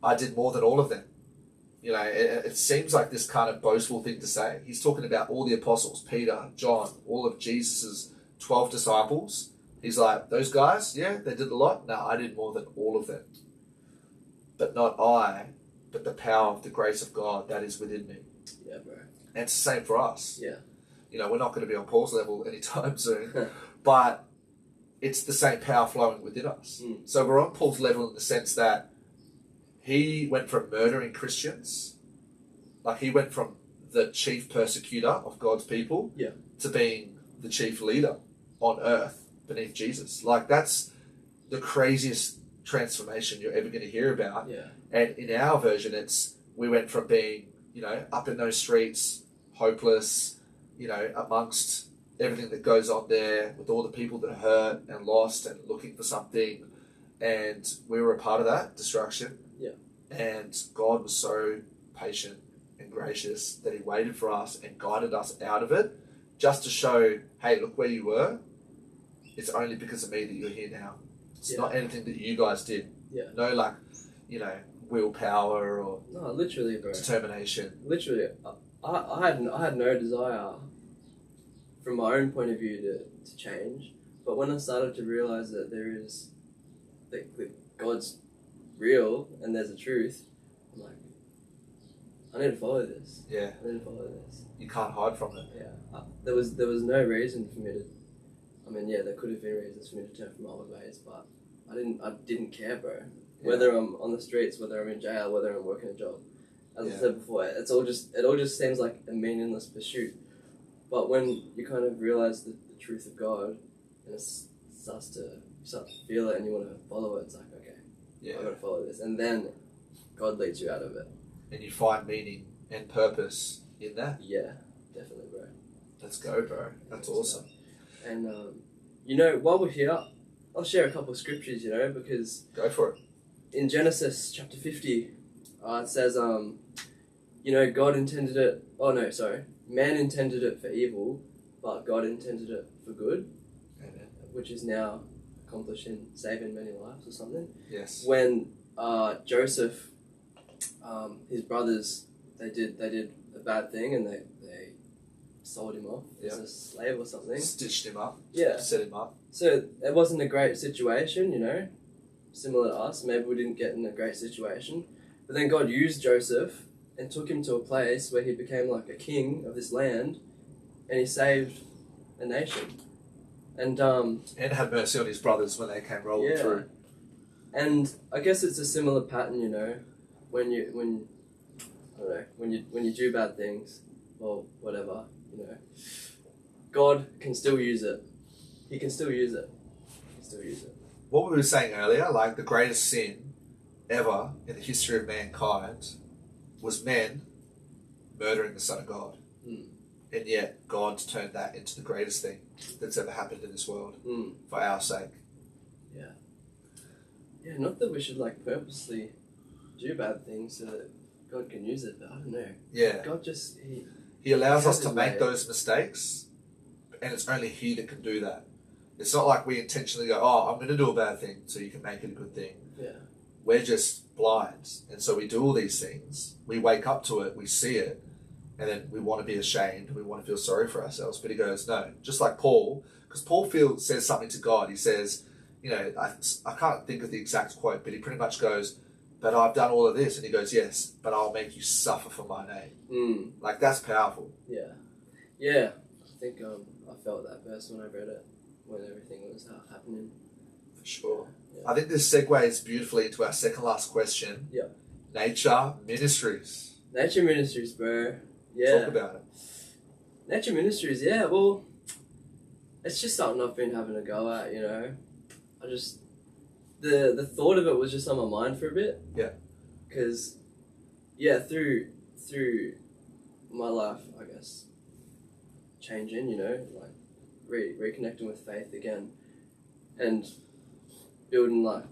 I did more than all of them. You know, it seems like this kind of boastful thing to say. He's talking about all the apostles, Peter, John, all of Jesus's 12 disciples. He's like, those guys, yeah, they did a lot. No, I did more than all of them. But not I, but the power of the grace of God that is within me. Yeah, bro. And it's the same for us. Yeah. You know, we're not going to be on Paul's level anytime soon, but it's the same power flowing within us. So we're on Paul's level in the sense that he went from murdering Christians, like he went from the chief persecutor of God's people to being the chief leader on earth beneath Jesus. Like, that's the craziest transformation you're ever going to hear about. Yeah. And in our version, it's, we went from being, you know, up in those streets, hopeless, you know, amongst everything that goes on there with all the people that are hurt and lost and looking for something. And we were a part of that destruction. Yeah. And God was so patient and gracious that he waited for us and guided us out of it, just to show, hey, look where you were. It's only because of me that you're here now. It's not anything that you guys did. Yeah. No, like, you know, willpower or no, literally, bro. determination. Literally, I had no desire, from my own point of view, to change. But when I started to realize that there is, that God's real and there's a truth, I'm like, I need to follow this. Yeah. I need to follow this. You can't hide from it. Yeah. There was no reason for me to. I mean, yeah, there could have been reasons for me to turn from old ways, but I didn't care, bro. Yeah. Whether I'm on the streets, whether I'm in jail, whether I'm working a job. As I said before, it all just seems like a meaningless pursuit. But when you kind of realize the truth of God, and you start to feel it and you want to follow it, it's like, okay, I got to follow this. And then God leads you out of it. And you find meaning and purpose in that. Yeah, definitely, bro. Let's go, bro. That's awesome. And, you know, while we're here, I'll share a couple of scriptures, you know, because... Go for it. In Genesis chapter 50, it says, you know, God intended it... Oh, no, sorry. Man intended it for evil, but God intended it for good. Amen. Which is now accomplished in saving many lives or something. Yes. When Joseph, his brothers, they did a bad thing and they sold him off as a slave or something. Stitched him up. Yeah. Set him up. So it wasn't a great situation, you know, similar to us. Maybe we didn't get in a great situation. But then God used Joseph and took him to a place where he became like a king of this land, and he saved a nation. And had mercy on his brothers when they came rolling through. And I guess it's a similar pattern, you know, when you do bad things or whatever, you know, God can still use it. He can still use it. What we were saying earlier, like the greatest sin ever in the history of mankind was men murdering the Son of God. And yet God turned that into the greatest thing that's ever happened in this world for our sake. Yeah. Yeah, not that we should like purposely do bad things so that God can use it, but I don't know. Yeah. God just... He allows us to make those mistakes, and it's only He that can do that. It's not like we intentionally go, oh, I'm going to do a bad thing so you can make it a good thing. Yeah. We're just blind. And so we do all these things. We wake up to it, we see it, and then we want to be ashamed. We want to feel sorry for ourselves. But he goes, no. Just like Paul, because Paul says something to God. He says, you know, I can't think of the exact quote, but he pretty much goes, but I've done all of this. And he goes, yes, but I'll make you suffer for my name. Like, that's powerful. Yeah. Yeah. I think I felt that verse when I read it, when everything was happening. For sure. Yeah. I think this segues beautifully into our second last question. Yeah. Nature Ministries. Nature Ministries, bro. Yeah. Talk about it. Nature Ministries, yeah, well, it's just something I've been having a go at, you know. I just... The thought of it was just on my mind for a bit. Yeah. Because, yeah, through my life, I guess, changing, you know, like reconnecting with faith again and building like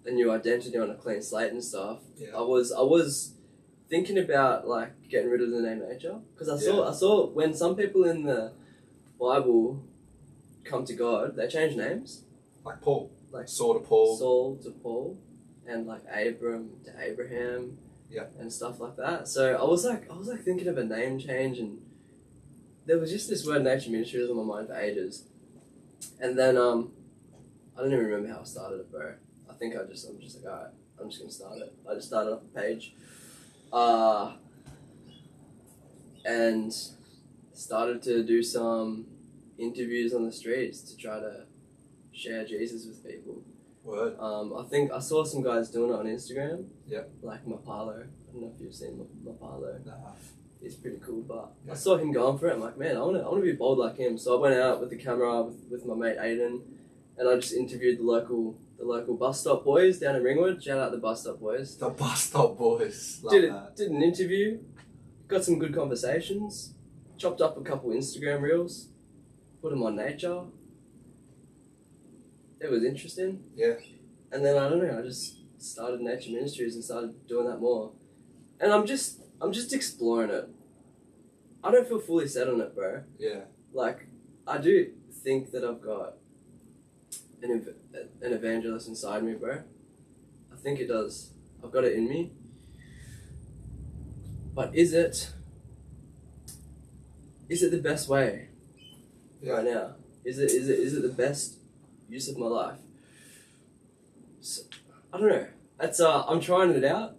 a new identity on a clean slate and stuff, Yeah. I was thinking about like getting rid of the name Nature, because I saw when some people in the Bible come to God, they change names, Like Paul. like Saul to Paul. Saul to Paul, and like Abram to Abraham, and stuff like that. So I was like thinking of a name change, and there was just this word Nature Ministry was on my mind for ages, and then I don't even remember how I started it, bro. I think I'm just like, alright, I'm just gonna start it. I just started up a page, and started to do some interviews on the streets to try to share Jesus with people. Word. I think I saw some guys doing it on Instagram. Yep. Like Mapalo. I don't know if you've seen Mapalo. Nah. He's pretty cool, but Yeah. I saw him going for it. I'm like, man, I wanna be bold like him. So I went out with the camera with my mate Aiden, and I just interviewed the local bus stop boys down in Ringwood. Shout out the bus stop boys. The bus stop boys. Love that. Did an interview, got some good conversations, chopped up a couple Instagram reels, put them on Nature. It was interesting. Yeah. And then I don't know, I just started Nature Ministries and started doing that more. And I'm just exploring it. I don't feel fully set on it, bro. Yeah. Like, I do think that I've got an evangelist inside me, bro. I think it does. I've got it in me. But is it the best way right now? Is it the best use of my life? So, I don't know. It's I'm trying it out,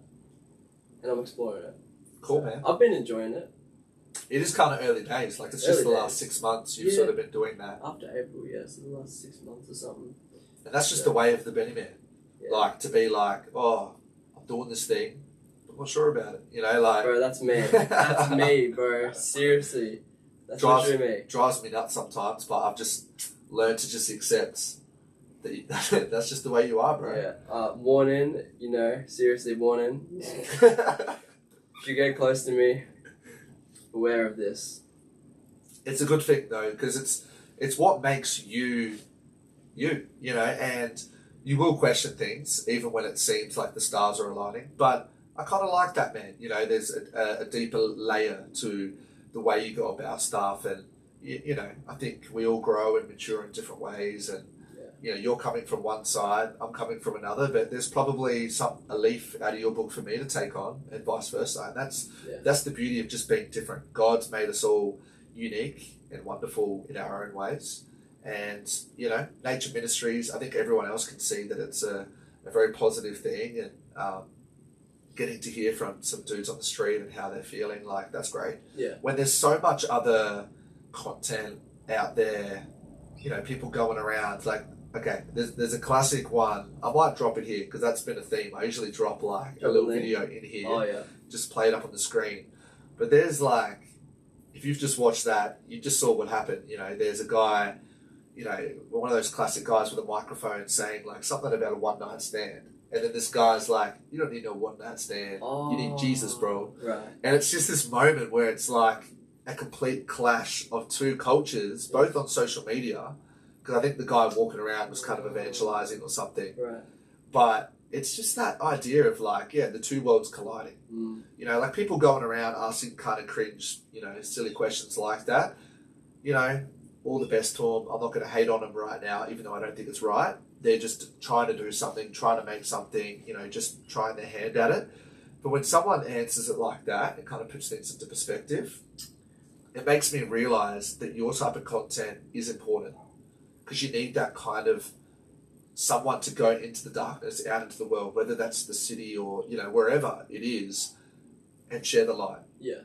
and I'm exploring it. Cool, man. I've been enjoying it. It is kind of early days. Like, it's just the last 6 months you've sort of been doing that. After April, so the last 6 months or something. And that's just the way of the Bennie man. Yeah. Like, to be like, oh, I'm doing this thing, but I'm not sure about it. You know, like... Bro, that's me. That's me, bro. Seriously. That's literally me. Drives me nuts sometimes, but I've just learned to just accept that that's just the way you are, bro. Yeah. Warning, seriously, warning. If you get close to me, beware of this. It's a good thing, though, because it's what makes you, and you will question things, even when it seems like the stars are aligning. But I kind of like that, man. There's a deeper layer to the way you go about stuff, and, I think we all grow and mature in different ways, and, you're coming from one side, I'm coming from another, but there's probably a leaf out of your book for me to take on, and vice versa. And that's the beauty of just being different. God's made us all unique and wonderful in our own ways. And, Nature Ministries, I think everyone else can see that it's a very positive thing, and getting to hear from some dudes on the street and how they're feeling, like, that's great. Yeah. When there's so much other content out there, people going around, like, okay, there's a classic one. I might drop it here because that's been a theme. I usually drop like a little video in here. Oh, yeah. Just play it up on the screen. But there's like, if you've just watched that, you just saw what happened. There's a guy, one of those classic guys with a microphone saying like something about a one night stand. And then this guy's like, you don't need no one night stand. You need Jesus, bro. Right. And it's just this moment where it's like a complete clash of two cultures, both on social media. Because I think the guy walking around was kind of evangelizing or something. Right. But it's just that idea of like, the two worlds colliding. Like people going around asking kind of cringe, silly questions like that. All the best to them. I'm not going to hate on them right now, even though I don't think it's right. They're just trying to do something, trying to make something, just trying their hand at it. But when someone answers it like that, it kind of puts things into perspective. It makes me realize that your type of content is important. Because you need that kind of someone to go into the darkness, out into the world, whether that's the city or, wherever it is, and share the light. Yeah.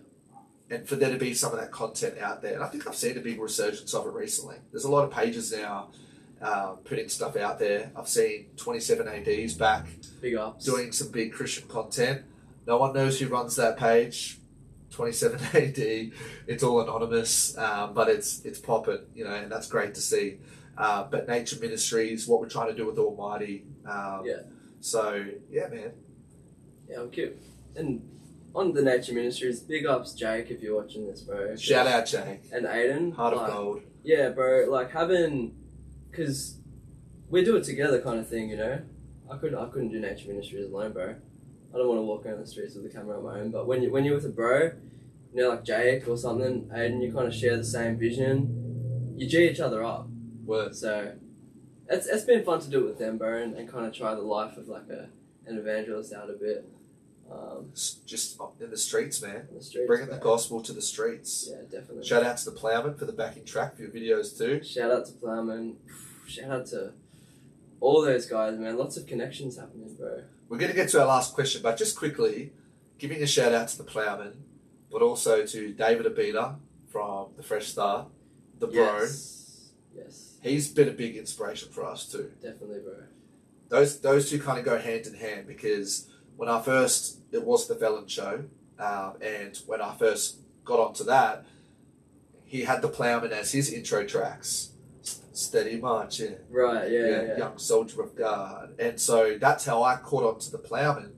And for there to be some of that content out there. And I think I've seen a big resurgence of it recently. There's a lot of pages now putting stuff out there. I've seen 27 ADs back. Big ups. Doing some big Christian content. No one knows who runs that page. 27 AD. It's all anonymous, but it's popping, and that's great to see. But Nature Ministries, what we're trying to do with Almighty. So, yeah, man. Yeah, I'm cute. And on the Nature Ministries, big ups, Jake, if you're watching this, bro. Shout out, Jake. And Aiden. Heart of gold. Yeah, bro, like having... Because we do it together kind of thing, I couldn't do nature ministries alone, bro. I don't want to walk around the streets with a camera on my own. But when you're with a bro, like Jake or something, and you kind of share the same vision, you G each other up. Word. So it's been fun to do it with them, bro, and kind of try the life of like an evangelist out a bit. Just in the streets, man. In the streets, Bringing bro. the gospel to the streets. Yeah, definitely. Shout out to the Plowman for the backing track for your videos too. Shout out to Plowman. Shout out to all those guys, man. Lots of connections happening, bro. We're going to get to our last question, but just quickly, giving a shout out to the Plowman, but also to David Abita from the Fresh Star, the bro. Yes. He's been a big inspiration for us too. Definitely, bro. Those two kind of go hand in hand, because when it was the Felon show, and when I first got onto that, he had the Plowman as his intro tracks. Steady marching. Right, yeah. Young soldier of God. And so that's how I caught on to the Plowman.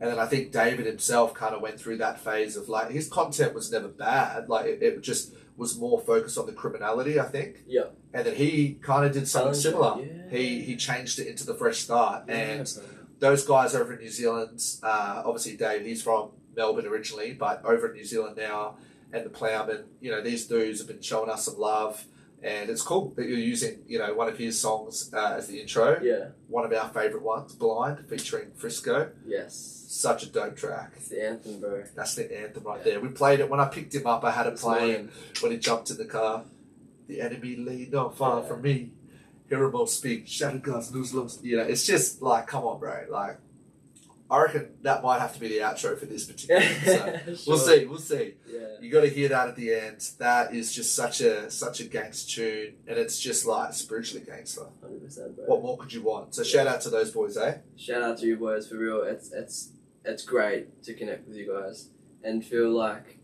And then I think David himself kind of went through that phase of like, his content was never bad. Like it just was more focused on the criminality, I think. Yeah. And then he kind of did something similar. Yeah. He changed it into the Fresh Start. Yeah, and bro. those guys over in New Zealand, obviously Dave, he's from Melbourne originally, but over in New Zealand now, and the Plowman, these dudes have been showing us some love. And it's cool that you're using, one of his songs as the intro. Yeah. One of our favourite ones, Blind, featuring Frisco. Yes. Such a dope track. It's the anthem, bro. That's the anthem right there. We played it when I picked him up. I had it playing when he jumped in the car. The enemy lay not far from me. Hear 'em all speak. Shattered God's news lost. It's just like, come on, bro. Like, I reckon that might have to be the outro for this particular episode. Sure. We'll see. Yeah. You got to hear that at the end. That is just such a gangster tune, and it's just like spiritually gangster. 100%, bro. What more could you want? So shout out to those boys, eh? Shout out to you boys, for real. It's great to connect with you guys and feel like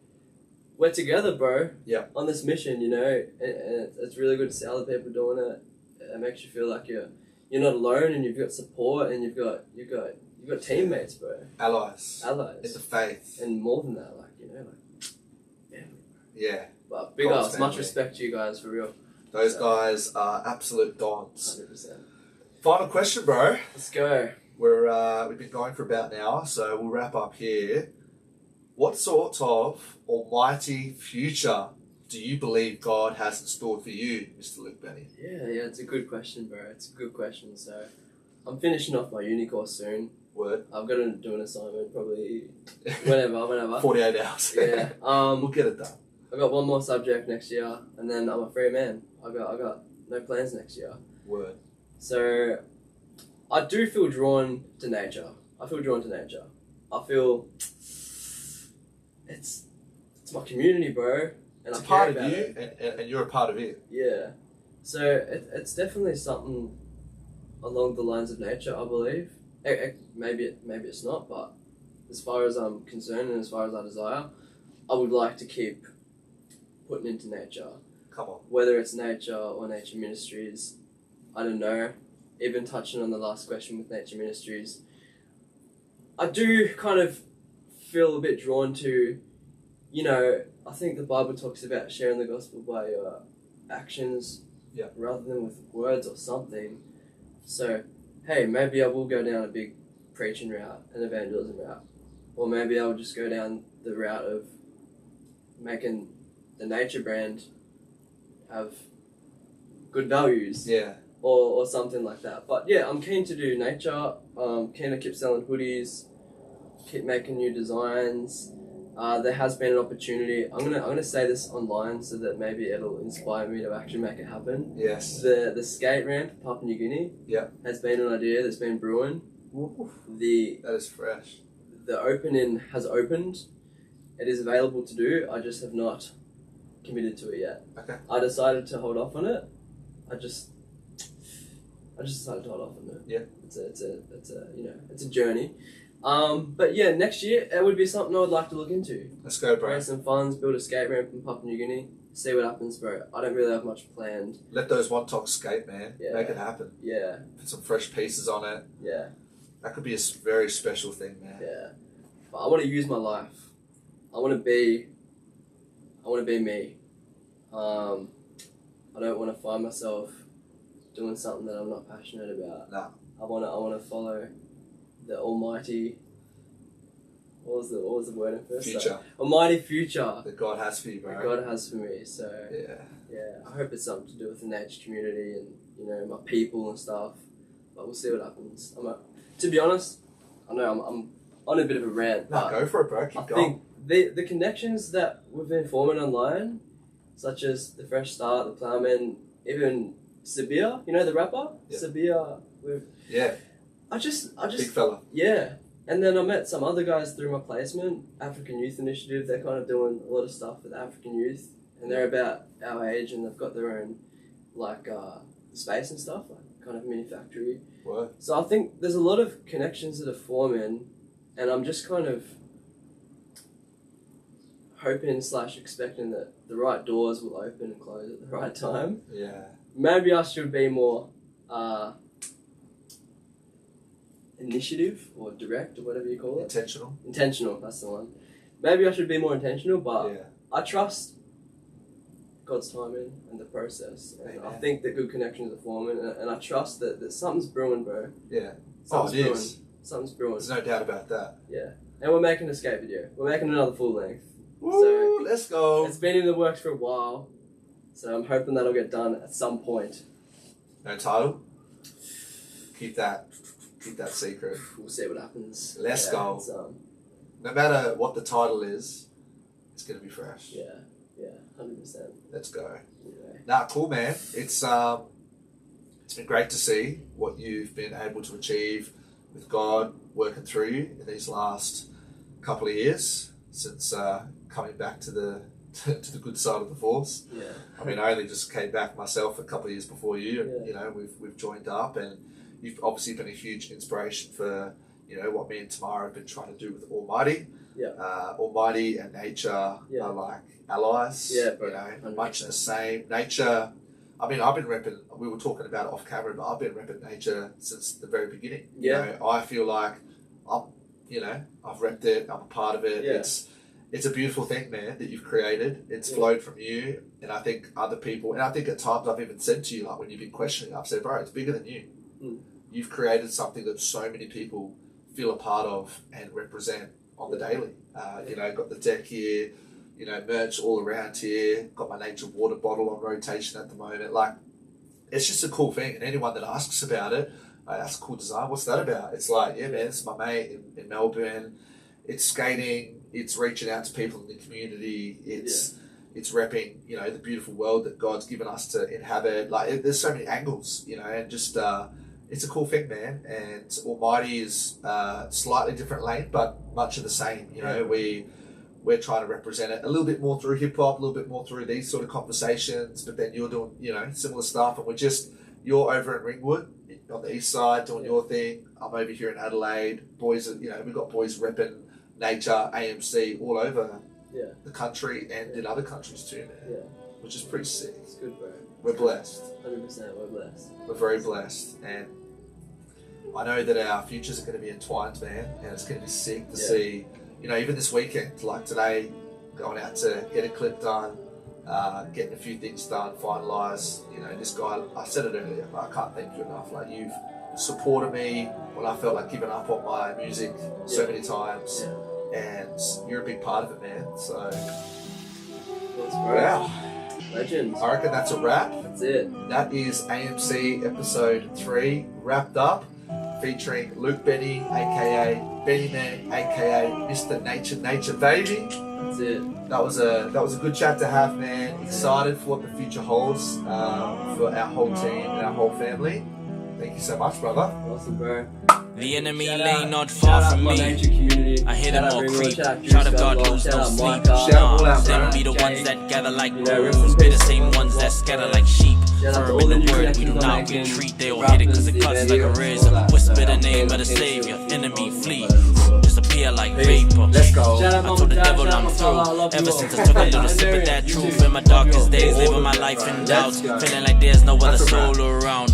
we're together, bro. Yeah. On this mission, and it's really good to see other people doing it. It makes you feel like you're not alone, and you've got support, and you've got teammates, bro. Allies. Allies. In the faith. And more than that, family. Yeah. But big God's ups, much family. respect to you guys, for real. Those guys are absolute dons. 100%. Final question, bro. Let's go. We've been going for about an hour, so we'll wrap up here. What sort of almighty future do you believe God has in store for you, Mr. Luke Bennie? Yeah, it's a good question, bro. It's a good question. So, I'm finishing off my uni course soon. Word. I've got to do an assignment probably whenever. 48 hours. Yeah. We'll get it done. I got one more subject next year, and then I'm a free man. I got no plans next year. Word. So, I do feel drawn to nature. I feel it's my community, bro. And It's I a part care of about you, it. and you're a part of it. Yeah. So it's definitely something along the lines of nature, I believe. Maybe it's not, but as far as I'm concerned and as far as I desire, I would like to keep putting into nature. Come on. Whether it's nature or nature ministries, I don't know. Even touching on the last question with nature ministries, I do kind of feel a bit drawn to, I think the Bible talks about sharing the gospel by your actions rather than with words or something. So, hey, maybe I will go down a big preaching route, an evangelism route. Or maybe I'll just go down the route of making the nature brand have good values. Yeah. Or something like that. But yeah, I'm keen to do nature. Keen to keep selling hoodies, keep making new designs. There has been an opportunity. I'm gonna say this online so that maybe it'll inspire me to actually make it happen. Yes. The skate ramp in Papua New Guinea has been an idea that's been brewing. That is fresh. The opening has opened. It is available to do. I just have not committed to it yet. Okay. I decided to hold off on it. I just decided to hold off on it. Yeah. It's a journey. But yeah, next year it would be something I would like to look into. Let's go, bro. Raise some funds, build a skate ramp in Papua New Guinea, see what happens, bro. I don't really have much planned. Let those one talk skate, man. Yeah. Make it happen. Yeah. Put some fresh pieces on it. Yeah. That could be a very special thing, man. Yeah. But I want to use my life. I want to be me. I don't want to find myself doing something that I'm not passionate about. No. I wanna follow the almighty. What was the word at first? Future. Almighty future That God has for you, bro. that God has for me. So Yeah. I hope it's something to do with the nature community and, you know, my people and stuff. But we'll see what happens. To be honest, I know I'm on a bit of a rant, No, but go for it, bro. Keep I going. think the connections that we've been forming online, such as the Fresh Start, the Plowman, even Sabir, you know the rapper? Yeah. Sabir. Yeah. I just Big fella. yeah. And then I met some other guys through my placement, African Youth Initiative. They're kind of doing a lot of stuff with African youth, and they're about our age, and they've got their own like space and stuff, like kind of mini factory. What? So I think there's a lot of connections that are forming, and I'm just kind of hoping / expecting that the right doors will open and close at the right time. Yeah. Maybe I should be more initiative or direct or whatever you call it. Intentional. Intentional, that's the one. Maybe I should be more intentional, but Yeah. I trust God's timing and the process. And I Amen. think that good connections are forming, and I trust that something's brewing, bro. Yeah. Something's it brewing. is. Something's brewing. There's no doubt about that. Yeah. And we're making a skate video. We're making another full length. Woo, let's go. It's been in the works for a while, so I'm hoping that'll get done at some point. No title. Keep that secret. We'll see what happens. Let's go. It's, No matter what the title is, it's gonna be fresh. yeah, 100%. Let's go. Yeah. Nah, cool, man. It's been great to see what you've been able to achieve with God working through you in these last couple of years since coming back to the to the good side of the force. Yeah. I mean, I only just came back myself a couple of years before you, and Yeah. you know we've joined up, and you've obviously been a huge inspiration for what me and Tamara have been trying to do with Almighty. Yeah. Almighty and nature Yeah. are like allies. Yeah, bro, you know, 100%. much the same. Nature. I mean, I've been repping. We were talking about it off camera, but I've been repping nature since the very beginning. Yeah. You know, I feel like I've repped it. I'm a part of it. Yeah. It's a beautiful thing, man, that you've created. It's Yeah. flowed from you, and I think other people. And I think at times I've even said to you, like when you've been questioning, I've said, bro, it's bigger than you. Mm. You've created something that so many people feel a part of and represent on the daily. Got the deck here, merch all around here. Got my nature water bottle on rotation at the moment. Like, it's just a cool thing. And anyone that asks about it, that's a cool design. What's that about? It's like, yeah, man, this is my mate in Melbourne. It's skating. It's reaching out to people in the community. It's repping, the beautiful world that God's given us to inhabit. Like, there's so many angles, and just it's a cool thing, man. And Almighty is slightly different lane, but much of the same. We're trying to represent it a little bit more through hip hop, a little bit more through these sort of conversations. But then you're doing, similar stuff, and you're over in Ringwood on the east side doing your thing. I'm over here in Adelaide. Boys, we've got boys repping nature, AMC all over the country and in other countries too, man. Yeah. Which is pretty sick. It's good, bro. We're blessed. 100%, we're blessed. We're very blessed, and I know that our futures are going to be entwined, man, and it's going to be sick to see, even this weekend, like today, going out to get a clip done, getting a few things done, finalised. This guy, I said it earlier, but I can't thank you enough. Like, you've supported me when I felt like giving up on my music so many times, and you're a big part of it, man. So, wow. Legends. I reckon that's a wrap. That's it. That is AMC episode 3 wrapped up, featuring Luke Bennie, aka Bennie Man, aka Mr. Nature Baby. That's it. That was a good chat to have, man. Excited for what the future holds for our whole team and our whole family. Thank you so much, brother. Awesome, bro. The enemy Shout lay out. not far Shout from out my me. nature community. I hear them Shout out all Ringwood, creep. shout out Child of Juice God God, lose shout no out sleep. Micah. Shout out all our Them bro. be the Jay. ones that gather like You know, wolves. Be the same ones that scatter like sheep. Shout out to Firm all in the the word, we connections do I'm not making. retreat. They all hit it cause it Rappers, cuts like a videos, razor. all that. Whisper the So, name of the peace, savior. peace. Enemy flee. Disappear like Peace. vapor. Let's go. Shout out I Mama told the Dad, devil shout out I'm my father, I through. love you Ever all. since I took a little sip of that truth in my darkest days, living my life in doubt, feeling like there's no other soul around.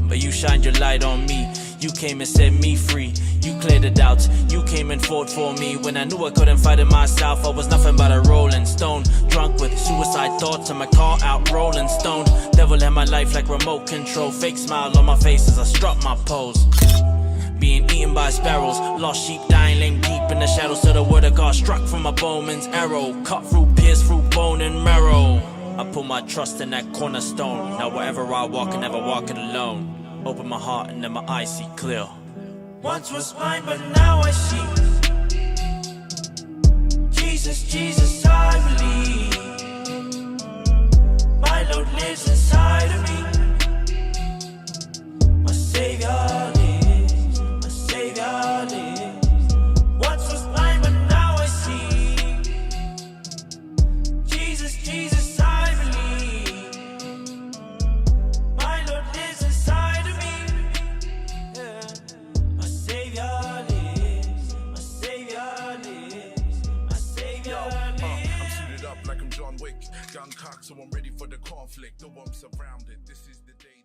But you shined your light on me. You came and set me free. You cleared the doubts. You came and fought for me when I knew I couldn't fight it myself. I was nothing but a rolling stone, drunk with suicide thoughts in my car out rolling stone. Devil in my life like remote control. Fake smile on my face as I struck my pose. Being eaten by sparrows, lost sheep dying, laying deep in the shadows. Till the word of God struck from a bowman's arrow, cut through, pierced through bone and marrow. I put my trust in that cornerstone. Now wherever I walk, I never walk it alone. Open my heart and then my eyes see clear. Once was blind, but now I see. Jesus, Jesus, I believe. My Lord lives inside of me. My Savior lives. My Savior lives. Once was blind, but now I see. Jesus, Jesus, I believe. My Lord lives inside of me. Yeah. My Savior lives. My Savior lives. My Savior lives. I'm suited up like I'm John Wick. Gun cocked, so I'm ready for the conflict. Though I'm surrounded, this is the day.